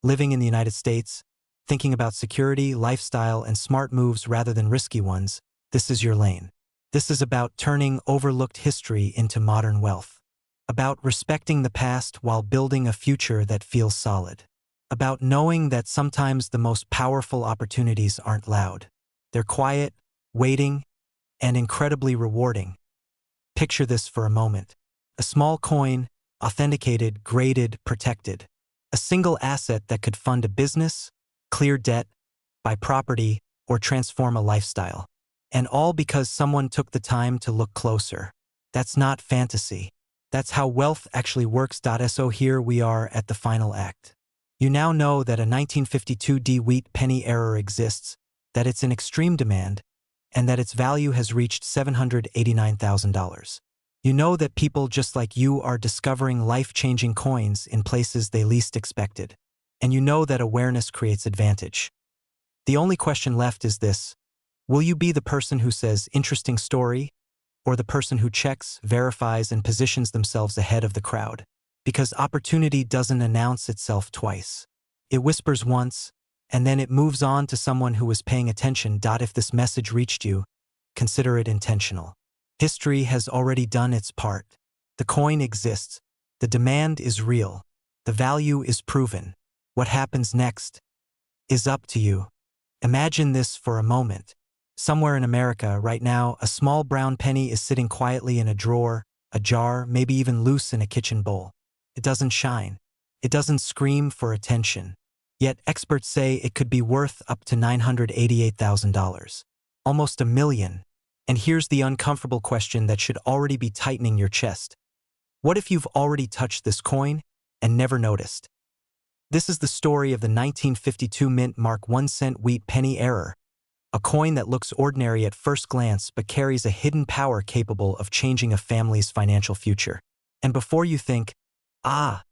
Speaker 1: living in the United States, thinking about security, lifestyle, and smart moves rather than risky ones, this is your lane. This is about turning overlooked history into modern wealth. About respecting the past while building a future that feels solid. About knowing that sometimes the most powerful opportunities aren't loud. They're quiet, waiting, and incredibly rewarding. Picture this for a moment. A small coin, authenticated, graded, protected. A single asset that could fund a business, clear debt, buy property, or transform a lifestyle. And all because someone took the time to look closer. That's not fantasy. That's how wealth actually works. So here we are at the final act. You now know that a 1952 wheat penny error exists, that it's in extreme demand, and that its value has reached $789,000. You know that people just like you are discovering life-changing coins in places they least expected. And you know that awareness creates advantage. The only question left is this: will you be the person who says, "Interesting story," or the person who checks, verifies, and positions themselves ahead of the crowd? Because opportunity doesn't announce itself twice. It whispers once, and then it moves on to someone who was paying attention. If this message reached you, consider it intentional. History has already done its part. The coin exists. The demand is real. The value is proven. What happens next is up to you. Imagine this for a moment. Somewhere in America right now, a small brown penny is sitting quietly in a drawer, a jar, maybe even loose in a kitchen bowl. It doesn't shine. It doesn't scream for attention. Yet experts say it could be worth up to $988,000. Almost $1 million. And here's the uncomfortable question that should already be tightening your chest. What if you've already touched this coin and never noticed? This is the story of the 1952 mint mark 1-cent wheat penny error. A coin that looks ordinary at first glance but carries a hidden power capable of changing a family's financial future. And before you think, I've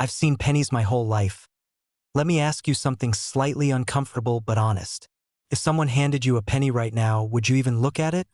Speaker 1: seen pennies my whole life, let me ask you something slightly uncomfortable but honest. If someone handed you a penny right now, would you even look at it?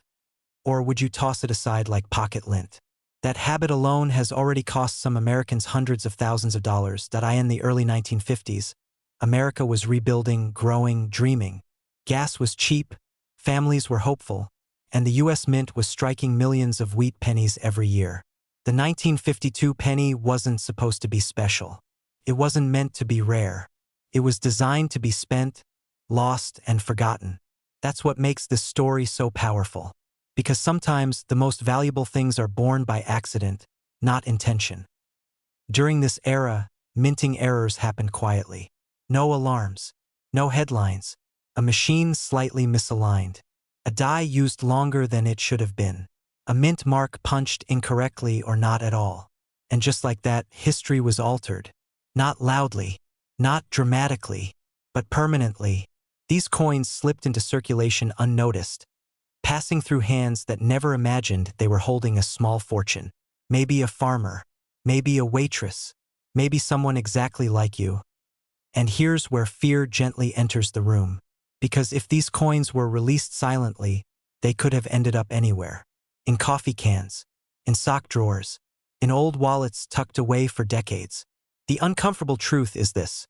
Speaker 1: Or would you toss it aside like pocket lint? That habit alone has already cost some Americans hundreds of thousands of dollars. In the early 1950s, America was rebuilding, growing, dreaming. Gas was cheap, families were hopeful, and the U.S. Mint was striking millions of wheat pennies every year. The 1952 penny wasn't supposed to be special. It wasn't meant to be rare. It was designed to be spent, lost, and forgotten. That's what makes this story so powerful. Because sometimes the most valuable things are born by accident, not intention. During this era, minting errors happened quietly. No alarms, no headlines, a machine slightly misaligned, a die used longer than it should have been, a mint mark punched incorrectly or not at all. And just like that, history was altered. Not loudly, not dramatically, but permanently. These coins slipped into circulation unnoticed, passing through hands that never imagined they were holding a small fortune. Maybe a farmer, maybe a waitress, maybe someone exactly like you. And here's where fear gently enters the room. Because if these coins were released silently, they could have ended up anywhere. In coffee cans, in sock drawers, in old wallets tucked away for decades. The uncomfortable truth is this: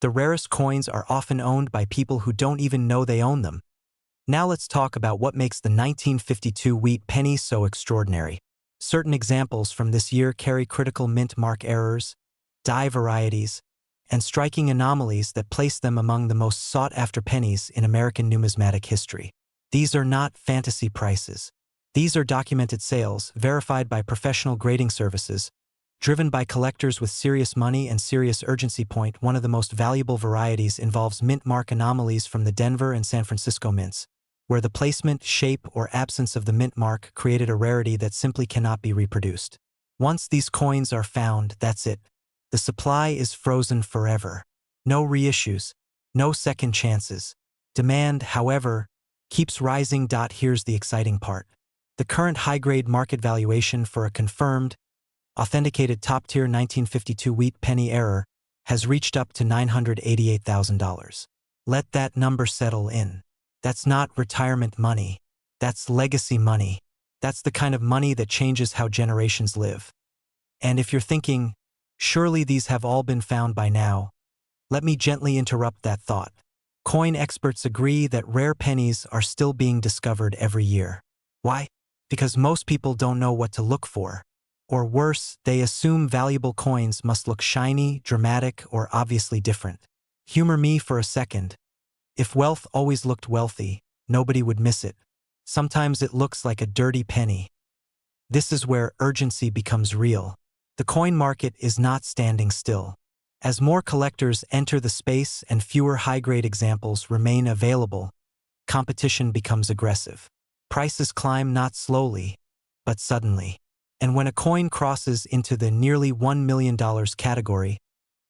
Speaker 1: the rarest coins are often owned by people who don't even know they own them. Now let's talk about what makes the 1952 wheat penny so extraordinary. Certain examples from this year carry critical mint mark errors, die varieties, and striking anomalies that place them among the most sought-after pennies in American numismatic history. These are not fantasy prices. These are documented sales, verified by professional grading services, driven by collectors with serious money and serious urgency. One of the most valuable varieties involves mint mark anomalies from the Denver and San Francisco mints, where the placement, shape, or absence of the mint mark created a rarity that simply cannot be reproduced. Once these coins are found, that's it. The supply is frozen forever. No reissues, no second chances. Demand, however, keeps rising. Here's the exciting part. The current high-grade market valuation for a confirmed, authenticated top-tier 1952 wheat penny error has reached up to $988,000. Let that number settle in. That's not retirement money. That's legacy money. That's the kind of money that changes how generations live. And if you're thinking, surely these have all been found by now, let me gently interrupt that thought. Coin experts agree that rare pennies are still being discovered every year. Why? Because most people don't know what to look for. Or worse, they assume valuable coins must look shiny, dramatic, or obviously different. Humor me for a second. If wealth always looked wealthy, nobody would miss it. Sometimes it looks like a dirty penny. This is where urgency becomes real. The coin market is not standing still. As more collectors enter the space and fewer high-grade examples remain available, competition becomes aggressive. Prices climb not slowly, but suddenly. And when a coin crosses into the nearly $1 million category,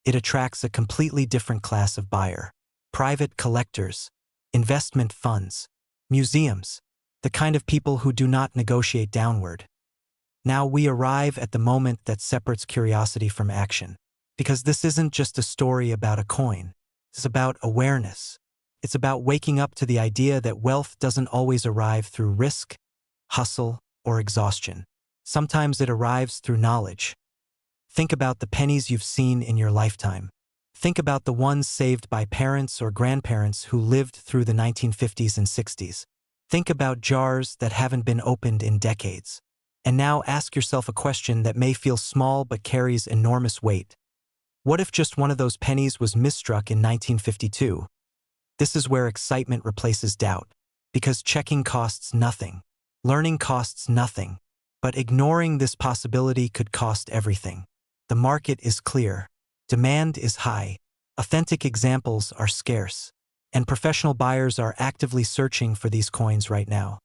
Speaker 1: it attracts a completely different class of buyer. Private collectors, investment funds, museums, the kind of people who do not negotiate downward. Now we arrive at the moment that separates curiosity from action. Because this isn't just a story about a coin. It's about awareness. It's about waking up to the idea that wealth doesn't always arrive through risk, hustle, or exhaustion. Sometimes it arrives through knowledge. Think about the pennies you've seen in your lifetime. Think about the ones saved by parents or grandparents who lived through the 1950s and 60s. Think about jars that haven't been opened in decades. And now ask yourself a question that may feel small but carries enormous weight. What if just one of those pennies was misstruck in 1952? This is where excitement replaces doubt. Because checking costs nothing. Learning costs nothing. But ignoring this possibility could cost everything. The market is clear. Demand is high. Authentic examples are scarce. And professional buyers are actively searching for these coins right now.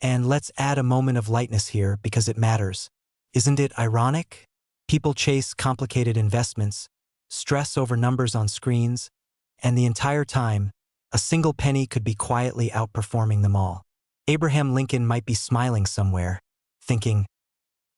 Speaker 1: And let's add a moment of lightness here because it matters. Isn't it ironic? People chase complicated investments, stress over numbers on screens, and the entire time, a single penny could be quietly outperforming them all. Abraham Lincoln might be smiling somewhere, thinking,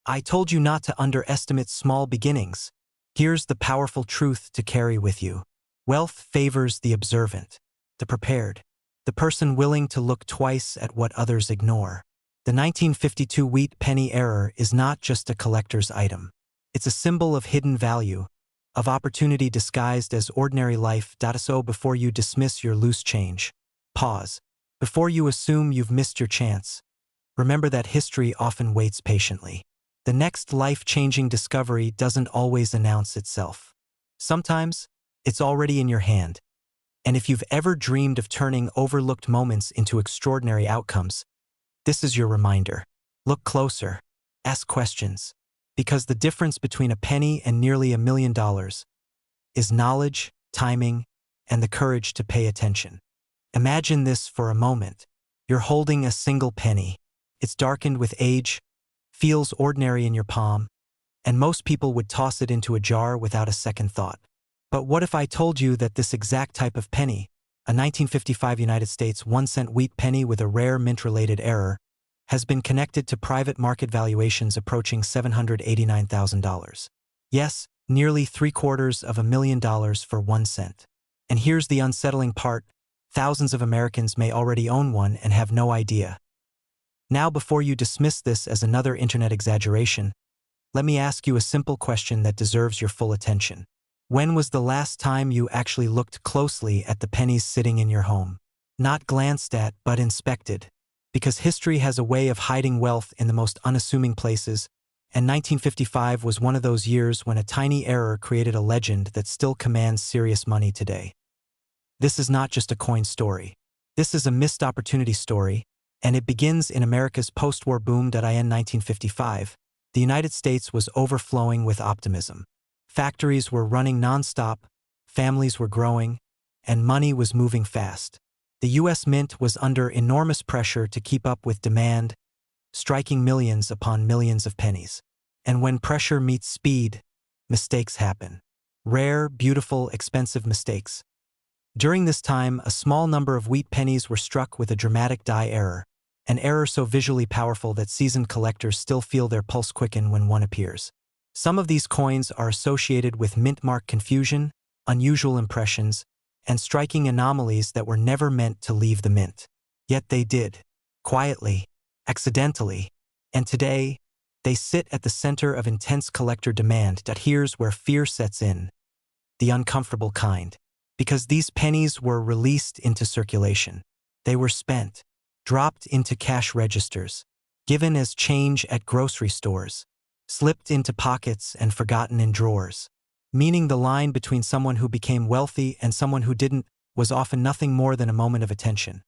Speaker 1: I told you not to underestimate small beginnings. Here's the powerful truth to carry with you. Wealth favors the observant, the prepared, the person willing to look twice at what others ignore. The 1952 wheat penny error is not just a collector's item. It's a symbol of hidden value, of opportunity disguised as ordinary life. So before you dismiss your loose change, pause. Before you assume you've missed your chance, remember that history often waits patiently. The next life-changing discovery doesn't always announce itself. Sometimes, it's already in your hand. And if you've ever dreamed of turning overlooked moments into extraordinary outcomes, this is your reminder. Look closer. Ask questions. Because the difference between a penny and nearly $1 million is knowledge, timing, and the courage to pay attention. Imagine this for a moment. You're holding a single penny. It's darkened with age, feels ordinary in your palm, and most people would toss it into a jar without a second thought. But what if I told you that this exact type of penny, a 1955 United States 1-cent wheat penny with a rare mint-related error, has been connected to private market valuations approaching $789,000. Yes, nearly $750,000 for 1 cent. And here's the unsettling part. Thousands of Americans may already own one and have no idea. Now, before you dismiss this as another internet exaggeration, let me ask you a simple question that deserves your full attention. When was the last time you actually looked closely at the pennies sitting in your home? Not glanced at, but inspected. Because history has a way of hiding wealth in the most unassuming places, and 1955 was one of those years when a tiny error created a legend that still commands serious money today. This is not just a coin story. This is a missed opportunity story, and it begins in America's post-war boom. In 1955, the United States was overflowing with optimism. Factories were running nonstop, families were growing, and money was moving fast. The U.S. Mint was under enormous pressure to keep up with demand, striking millions upon millions of pennies. And when pressure meets speed, mistakes happen. Rare, beautiful, expensive mistakes. During this time, a small number of wheat pennies were struck with a dramatic die error, an error so visually powerful that seasoned collectors still feel their pulse quicken when one appears. Some of these coins are associated with mint mark confusion, unusual impressions, and striking anomalies that were never meant to leave the mint. Yet they did, quietly, accidentally, and today, they sit at the center of intense collector demand. Here's where fear sets in, the uncomfortable kind. Because these pennies were released into circulation. They were spent, dropped into cash registers, given as change at grocery stores, slipped into pockets and forgotten in drawers. Meaning the line between someone who became wealthy and someone who didn't was often nothing more than a moment of attention.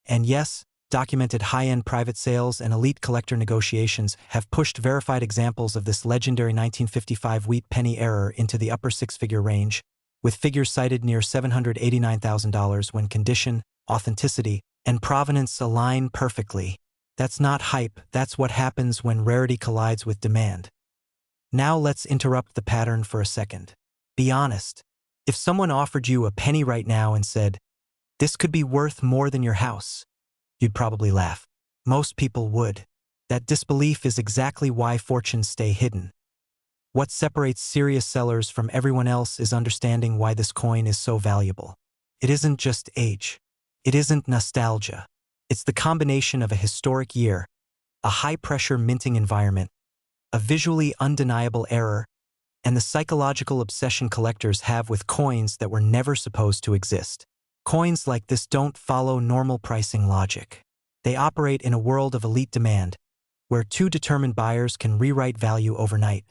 Speaker 1: And yes, documented high-end private sales and elite collector negotiations have pushed verified examples of this legendary 1955 wheat penny error into the upper six-figure range, with figures cited near $789,000 when condition, authenticity, and provenance align perfectly. That's not hype, that's what happens when rarity collides with demand. Now let's interrupt the pattern for a second. Be honest. If someone offered you a penny right now and said, "This could be worth more than your house," you'd probably laugh. Most people would. That disbelief is exactly why fortunes stay hidden. What separates serious sellers from everyone else is understanding why this coin is so valuable. It isn't just age. It isn't nostalgia. It's the combination of a historic year, a high-pressure minting environment, a visually undeniable error, and the psychological obsession collectors have with coins that were never supposed to exist. Coins like this don't follow normal pricing logic. They operate in a world of elite demand, where two determined buyers can rewrite value overnight.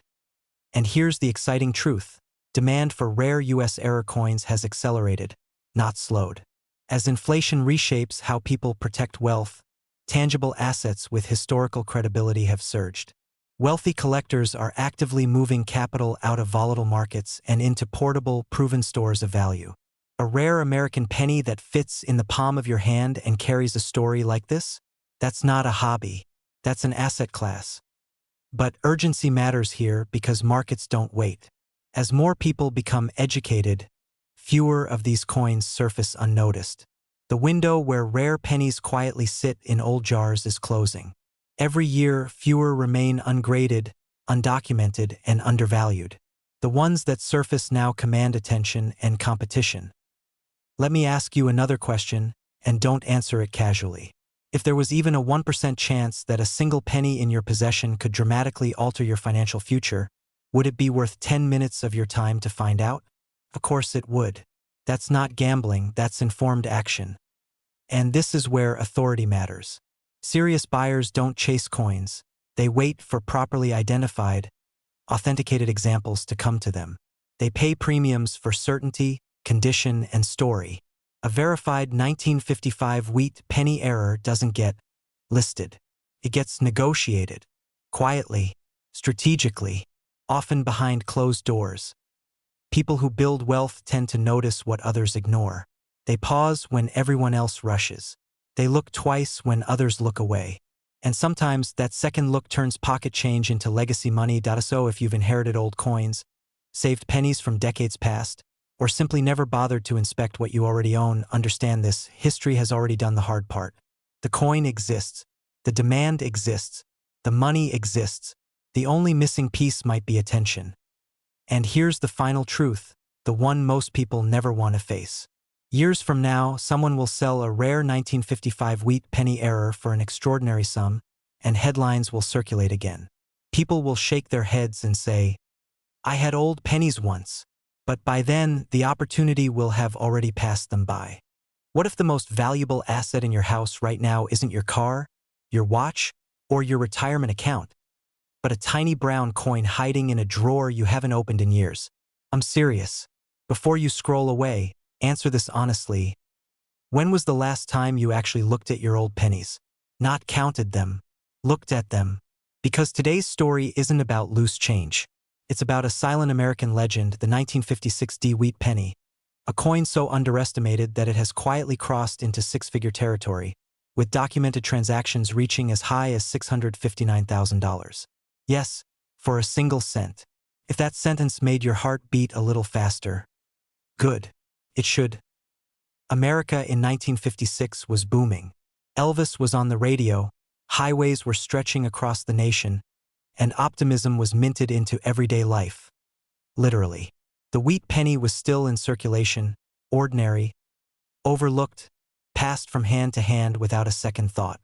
Speaker 1: And here's the exciting truth. Demand for rare U.S. error coins has accelerated, not slowed. As inflation reshapes how people protect wealth, tangible assets with historical credibility have surged. Wealthy collectors are actively moving capital out of volatile markets and into portable, proven stores of value. A rare American penny that fits in the palm of your hand and carries a story like this? That's not a hobby. That's an asset class. But urgency matters here because markets don't wait. As more people become educated, fewer of these coins surface unnoticed. The window where rare pennies quietly sit in old jars is closing. Every year, fewer remain ungraded, undocumented, and undervalued. The ones that surface now command attention and competition. Let me ask you another question, and don't answer it casually. If there was even a 1% chance that a single penny in your possession could dramatically alter your financial future, would it be worth 10 minutes of your time to find out? Of course it would. That's not gambling, that's informed action. And this is where authority matters. Serious buyers don't chase coins. They wait for properly identified, authenticated examples to come to them. They pay premiums for certainty, condition, and story. A verified 1955 wheat penny error doesn't get listed. It gets negotiated, quietly, strategically, often behind closed doors. People who build wealth tend to notice what others ignore. They pause when everyone else rushes. They look twice when others look away. And sometimes that second look turns pocket change into legacy money. So if you've inherited old coins, saved pennies from decades past, or simply never bothered to inspect what you already own, understand this: history has already done the hard part. The coin exists. The demand exists. The money exists. The only missing piece might be attention. And here's the final truth, the one most people never want to face. Years from now, someone will sell a rare 1955 wheat penny error for an extraordinary sum, and headlines will circulate again. People will shake their heads and say, "I had old pennies once." But by then, the opportunity will have already passed them by. What if the most valuable asset in your house right now isn't your car, your watch, or your retirement account, but a tiny brown coin hiding in a drawer you haven't opened in years? I'm serious. Before you scroll away, answer this honestly. When was the last time you actually looked at your old pennies? Not counted them, looked at them. Because today's story isn't about loose change. It's about a silent American legend, the 1956 wheat penny, A coin so underestimated that it has quietly crossed into six-figure territory, with documented transactions reaching as high as $659,000. Yes, for a single cent. If that sentence made your heart beat a little faster, good. It should. America in 1956 was booming. Elvis was on the radio, highways were stretching across the nation, and optimism was minted into everyday life. Literally. The wheat penny was still in circulation, ordinary, overlooked, passed from hand to hand without a second thought.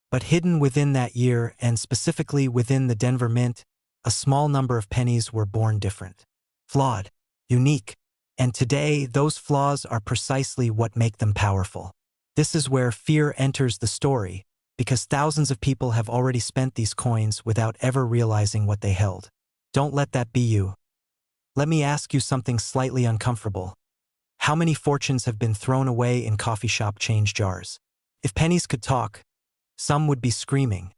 Speaker 1: But hidden within that year, and specifically within the Denver Mint, a small number of pennies were born different. Flawed, unique, and today those flaws are precisely what make them powerful. This is where fear enters the story, because thousands of people have already spent these coins without ever realizing what they held. Don't let that be you. Let me ask you something slightly uncomfortable. How many fortunes have been thrown away in coffee shop change jars? If pennies could talk, some would be screaming.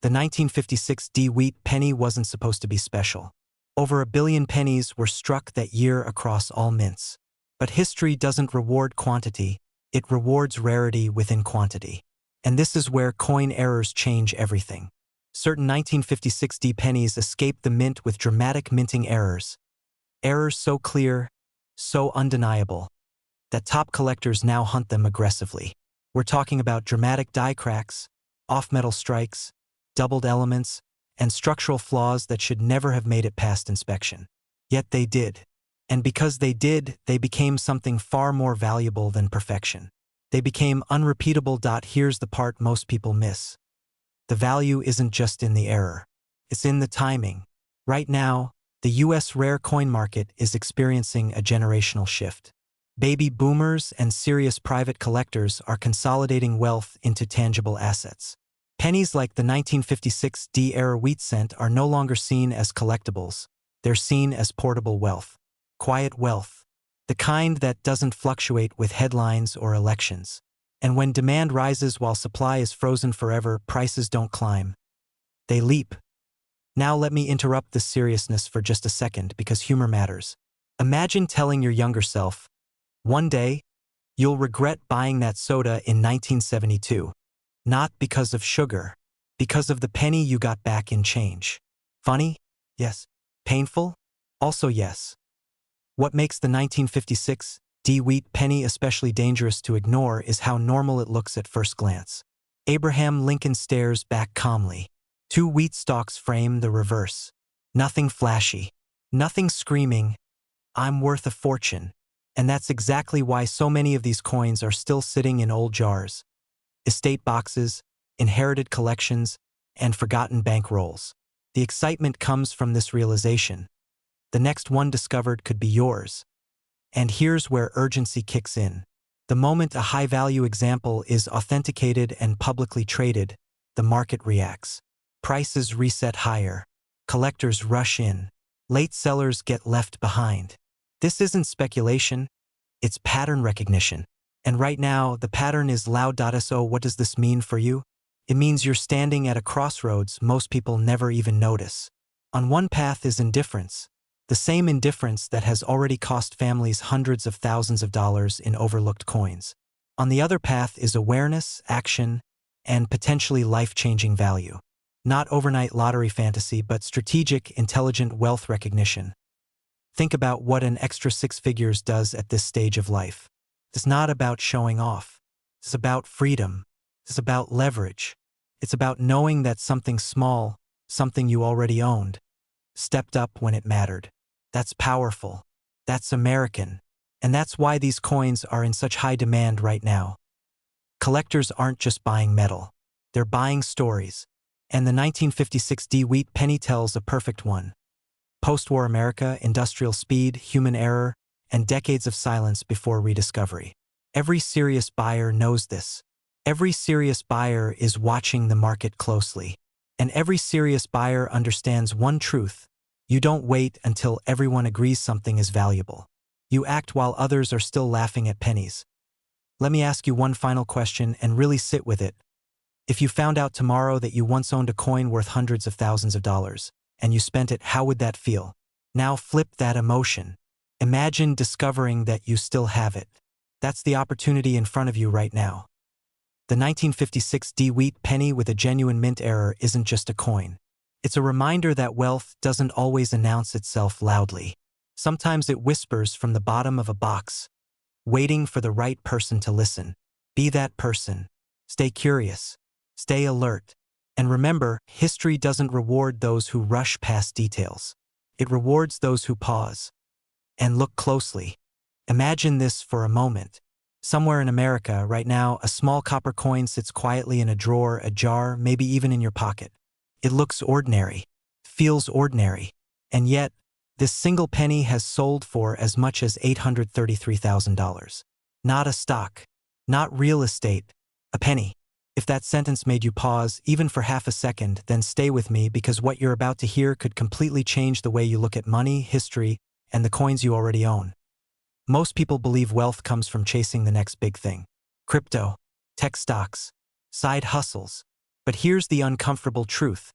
Speaker 1: The 1956 wheat penny wasn't supposed to be special. Over 1 billion pennies were struck that year across all mints. But history doesn't reward quantity, it rewards rarity within quantity. And this is where coin errors change everything. Certain 1956 pennies escaped the mint with dramatic minting errors. Errors so clear, so undeniable, that top collectors now hunt them aggressively. We're talking about dramatic die cracks, off-metal strikes, doubled elements, and structural flaws that should never have made it past inspection. Yet they did. And because they did, they became something far more valuable than perfection. They became unrepeatable. Here's the part most people miss. The value isn't just in the error. It's in the timing. Right now, the U.S. rare coin market is experiencing a generational shift. Baby boomers and serious private collectors are consolidating wealth into tangible assets. Pennies like the 1956 era wheat cent are no longer seen as collectibles. They're seen as portable wealth. Quiet wealth. The kind that doesn't fluctuate with headlines or elections. And when demand rises while supply is frozen forever, prices don't climb. They leap. Now let me interrupt this seriousness for just a second because humor matters. Imagine telling your younger self, one day, you'll regret buying that soda in 1972. Not because of sugar, because of the penny you got back in change. Funny? Yes. Painful? Also yes. What makes the 1956 wheat penny especially dangerous to ignore is how normal it looks at first glance. Abraham Lincoln stares back calmly. 2 wheat stalks frame the reverse. Nothing flashy. Nothing screaming, I'm worth a fortune. And that's exactly why so many of these coins are still sitting in old jars, estate boxes, inherited collections, and forgotten bank rolls. The excitement comes from this realization. The next one discovered could be yours. And here's where urgency kicks in. The moment a high-value example is authenticated and publicly traded, the market reacts. Prices reset higher. Collectors rush in. Late sellers get left behind. This isn't speculation, it's pattern recognition. And right now, the pattern is loud. So what does this mean for you? It means you're standing at a crossroads most people never even notice. On one path is indifference, the same indifference that has already cost families hundreds of thousands of dollars in overlooked coins. On the other path is awareness, action, and potentially life-changing value. Not overnight lottery fantasy, but strategic, intelligent wealth recognition. Think about what an extra 6 figures does at this stage of life. It's not about showing off. It's about freedom. It's about leverage. It's about knowing that something small, something you already owned, stepped up when it mattered. That's powerful. That's American. And that's why these coins are in such high demand right now. Collectors aren't just buying metal. They're buying stories. And the 1956 wheat penny tells a perfect one. Post-war America, industrial speed, human error, and decades of silence before rediscovery. Every serious buyer knows this. Every serious buyer is watching the market closely. And every serious buyer understands one truth. You don't wait until everyone agrees something is valuable. You act while others are still laughing at pennies. Let me ask you one final question and really sit with it. If you found out tomorrow that you once owned a coin worth hundreds of thousands of dollars, and you spent it, how would that feel? Now flip that emotion. Imagine discovering that you still have it. That's the opportunity in front of you right now. The 1956 D wheat penny with a genuine mint error isn't just a coin. It's a reminder that wealth doesn't always announce itself loudly. Sometimes it whispers from the bottom of a box, waiting for the right person to listen. Be that person. Stay curious. Stay alert. And remember, history doesn't reward those who rush past details. It rewards those who pause and look closely. Imagine this for a moment. Somewhere in America, right now, a small copper coin sits quietly in a drawer, a jar, maybe even in your pocket. It looks ordinary, feels ordinary, and yet, this single penny has sold for as much as $833,000. Not a stock, not real estate, a penny. If that sentence made you pause, even for half a second, then stay with me because what you're about to hear could completely change the way you look at money, history, and the coins you already own. Most people believe wealth comes from chasing the next big thing. Crypto, tech stocks, side hustles. But here's the uncomfortable truth.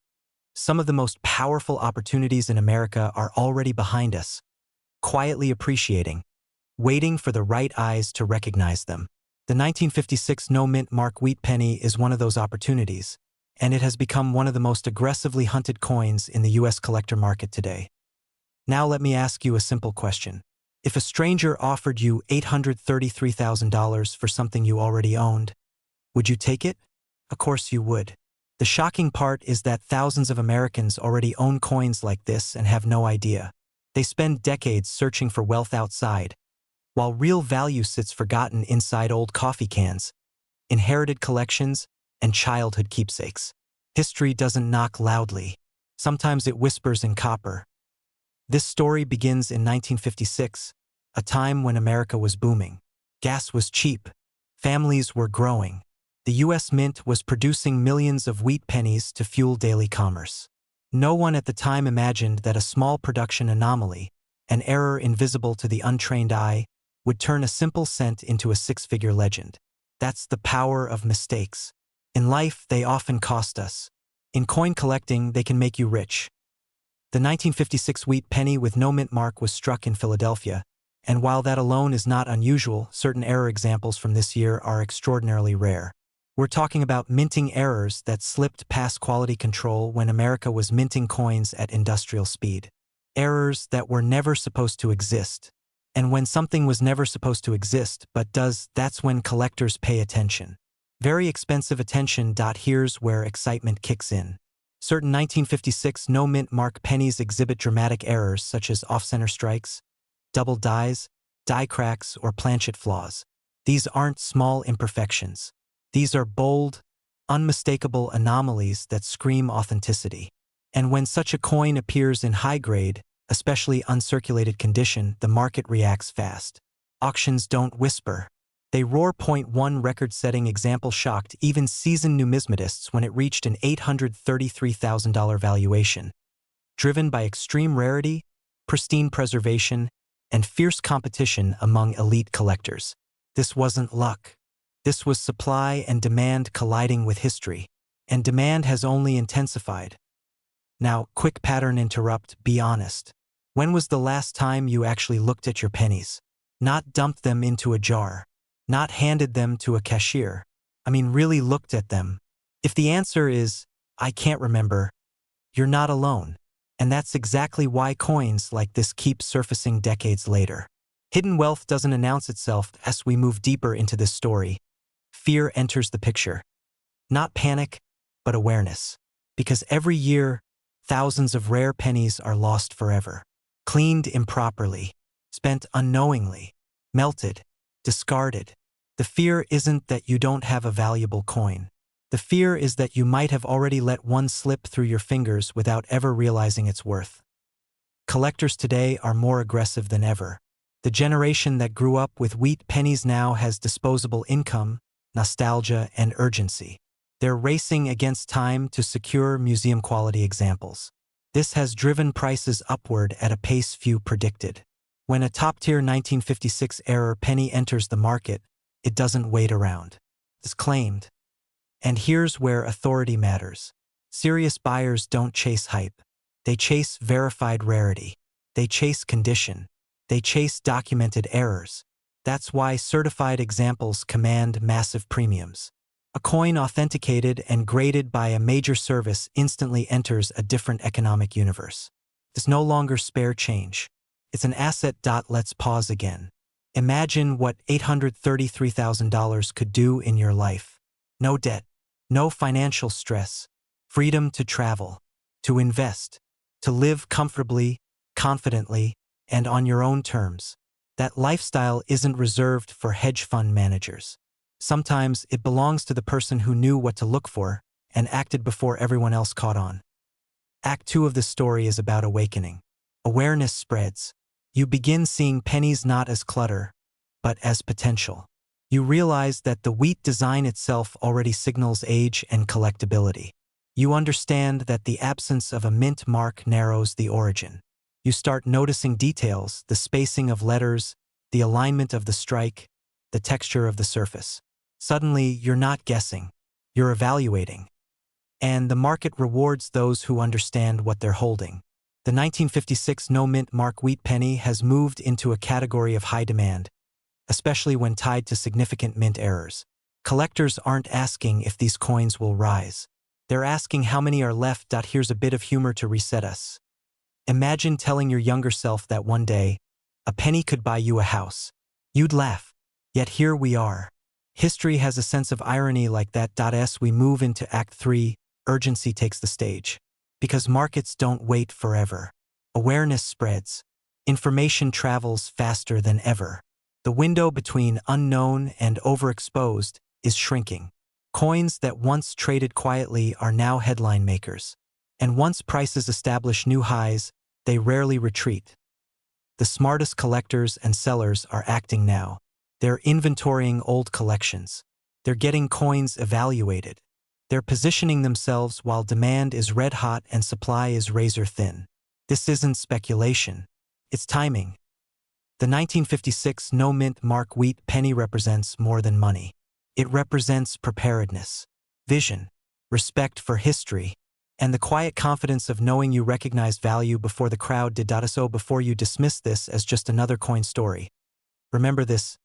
Speaker 1: Some of the most powerful opportunities in America are already behind us, quietly appreciating, waiting for the right eyes to recognize them. The 1956 no-mint mark wheat penny is one of those opportunities, and it has become one of the most aggressively hunted coins in the U.S. collector market today. Now let me ask you a simple question. If a stranger offered you $833,000 for something you already owned, would you take it? Of course you would. The shocking part is that thousands of Americans already own coins like this and have no idea. They spend decades searching for wealth outside, while real value sits forgotten inside old coffee cans, inherited collections, and childhood keepsakes. History doesn't knock loudly. Sometimes it whispers in copper. This story begins in 1956, a time when America was booming. Gas was cheap. Families were growing. The U.S. Mint was producing millions of wheat pennies to fuel daily commerce. No one at the time imagined that a small production anomaly, an error invisible to the untrained eye, would turn a simple cent into a six-figure legend. That's the power of mistakes. In life, they often cost us. In coin collecting, they can make you rich. The 1956 wheat penny with no mint mark was struck in Philadelphia, and while that alone is not unusual, certain error examples from this year are extraordinarily rare. We're talking about minting errors that slipped past quality control when America was minting coins at industrial speed. Errors that were never supposed to exist. And when something was never supposed to exist but does, that's when collectors pay attention. Very expensive attention. Here's where excitement kicks in. Certain 1956 no-mint mark pennies exhibit dramatic errors such as off-center strikes, double dies, die cracks, or planchet flaws. These aren't small imperfections. These are bold, unmistakable anomalies that scream authenticity. And when such a coin appears in high-grade, especially uncirculated condition, the market reacts fast. Auctions don't whisper. They roar. One record-setting example shocked even seasoned numismatists when it reached an $833,000 valuation. Driven by extreme rarity, pristine preservation, and fierce competition among elite collectors. This wasn't luck. This was supply and demand colliding with history, and demand has only intensified. Now, quick pattern interrupt, be honest. When was the last time you actually looked at your pennies? Not dumped them into a jar. Not handed them to a cashier. Really looked at them. If the answer is, I can't remember, you're not alone. And that's exactly why coins like this keep surfacing decades later. Hidden wealth doesn't announce itself. As we move deeper into this story, fear enters the picture. Not panic, but awareness. Because every year, thousands of rare pennies are lost forever. Cleaned improperly, spent unknowingly, melted, discarded. The fear isn't that you don't have a valuable coin. The fear is that you might have already let one slip through your fingers without ever realizing its worth. Collectors today are more aggressive than ever. The generation that grew up with wheat pennies now has disposable income, nostalgia, and urgency. They're racing against time to secure museum-quality examples. This has driven prices upward at a pace few predicted. When a top-tier 1956 error penny enters the market, it doesn't wait around. It's claimed. And here's where authority matters. Serious buyers don't chase hype. They chase verified rarity. They chase condition. They chase documented errors. That's why certified examples command massive premiums. A coin authenticated and graded by a major service instantly enters a different economic universe. It's no longer spare change. It's an asset. Let's pause again. Imagine what $833,000 could do in your life. No debt, no financial stress, freedom to travel, to invest, to live comfortably, confidently, and on your own terms. That lifestyle isn't reserved for hedge fund managers. Sometimes it belongs to the person who knew what to look for and acted before everyone else caught on. Act 2 of the story is about awakening. Awareness spreads. You begin seeing pennies not as clutter, but as potential. You realize that the wheat design itself already signals age and collectability. You understand that the absence of a mint mark narrows the origin. You start noticing details, the spacing of letters, the alignment of the strike, the texture of the surface. Suddenly, you're not guessing, you're evaluating. And the market rewards those who understand what they're holding. The 1956 no-mint mark wheat penny has moved into a category of high demand, especially when tied to significant mint errors. Collectors aren't asking if these coins will rise. They're asking how many are left. Here's a bit of humor to reset us. Imagine telling your younger self that one day, a penny could buy you a house. You'd laugh. Yet here we are. History has a sense of irony like that. As we move into Act 3, urgency takes the stage. Because markets don't wait forever. Awareness spreads. Information travels faster than ever. The window between unknown and overexposed is shrinking. Coins that once traded quietly are now headline makers. And once prices establish new highs, they rarely retreat. The smartest collectors and sellers are acting now. They're inventorying old collections. They're getting coins evaluated. They're positioning themselves while demand is red hot and supply is razor thin. This isn't speculation. It's timing. The 1956 no-mint mark wheat penny represents more than money. It represents preparedness, vision, respect for history, and the quiet confidence of knowing you recognized value before the crowd did. So before you dismiss this as just another coin story, remember this: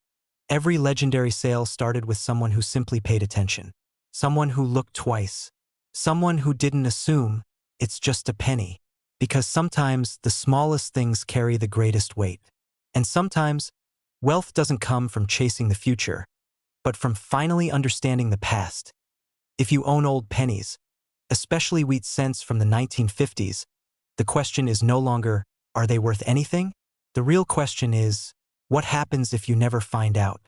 Speaker 1: every legendary sale started with someone who simply paid attention, someone who looked twice, someone who didn't assume it's just a penny. Because sometimes the smallest things carry the greatest weight. And sometimes wealth doesn't come from chasing the future, but from finally understanding the past. If you own old pennies, especially wheat cents from the 1950s, the question is no longer, are they worth anything? The real question is, what happens if you never find out?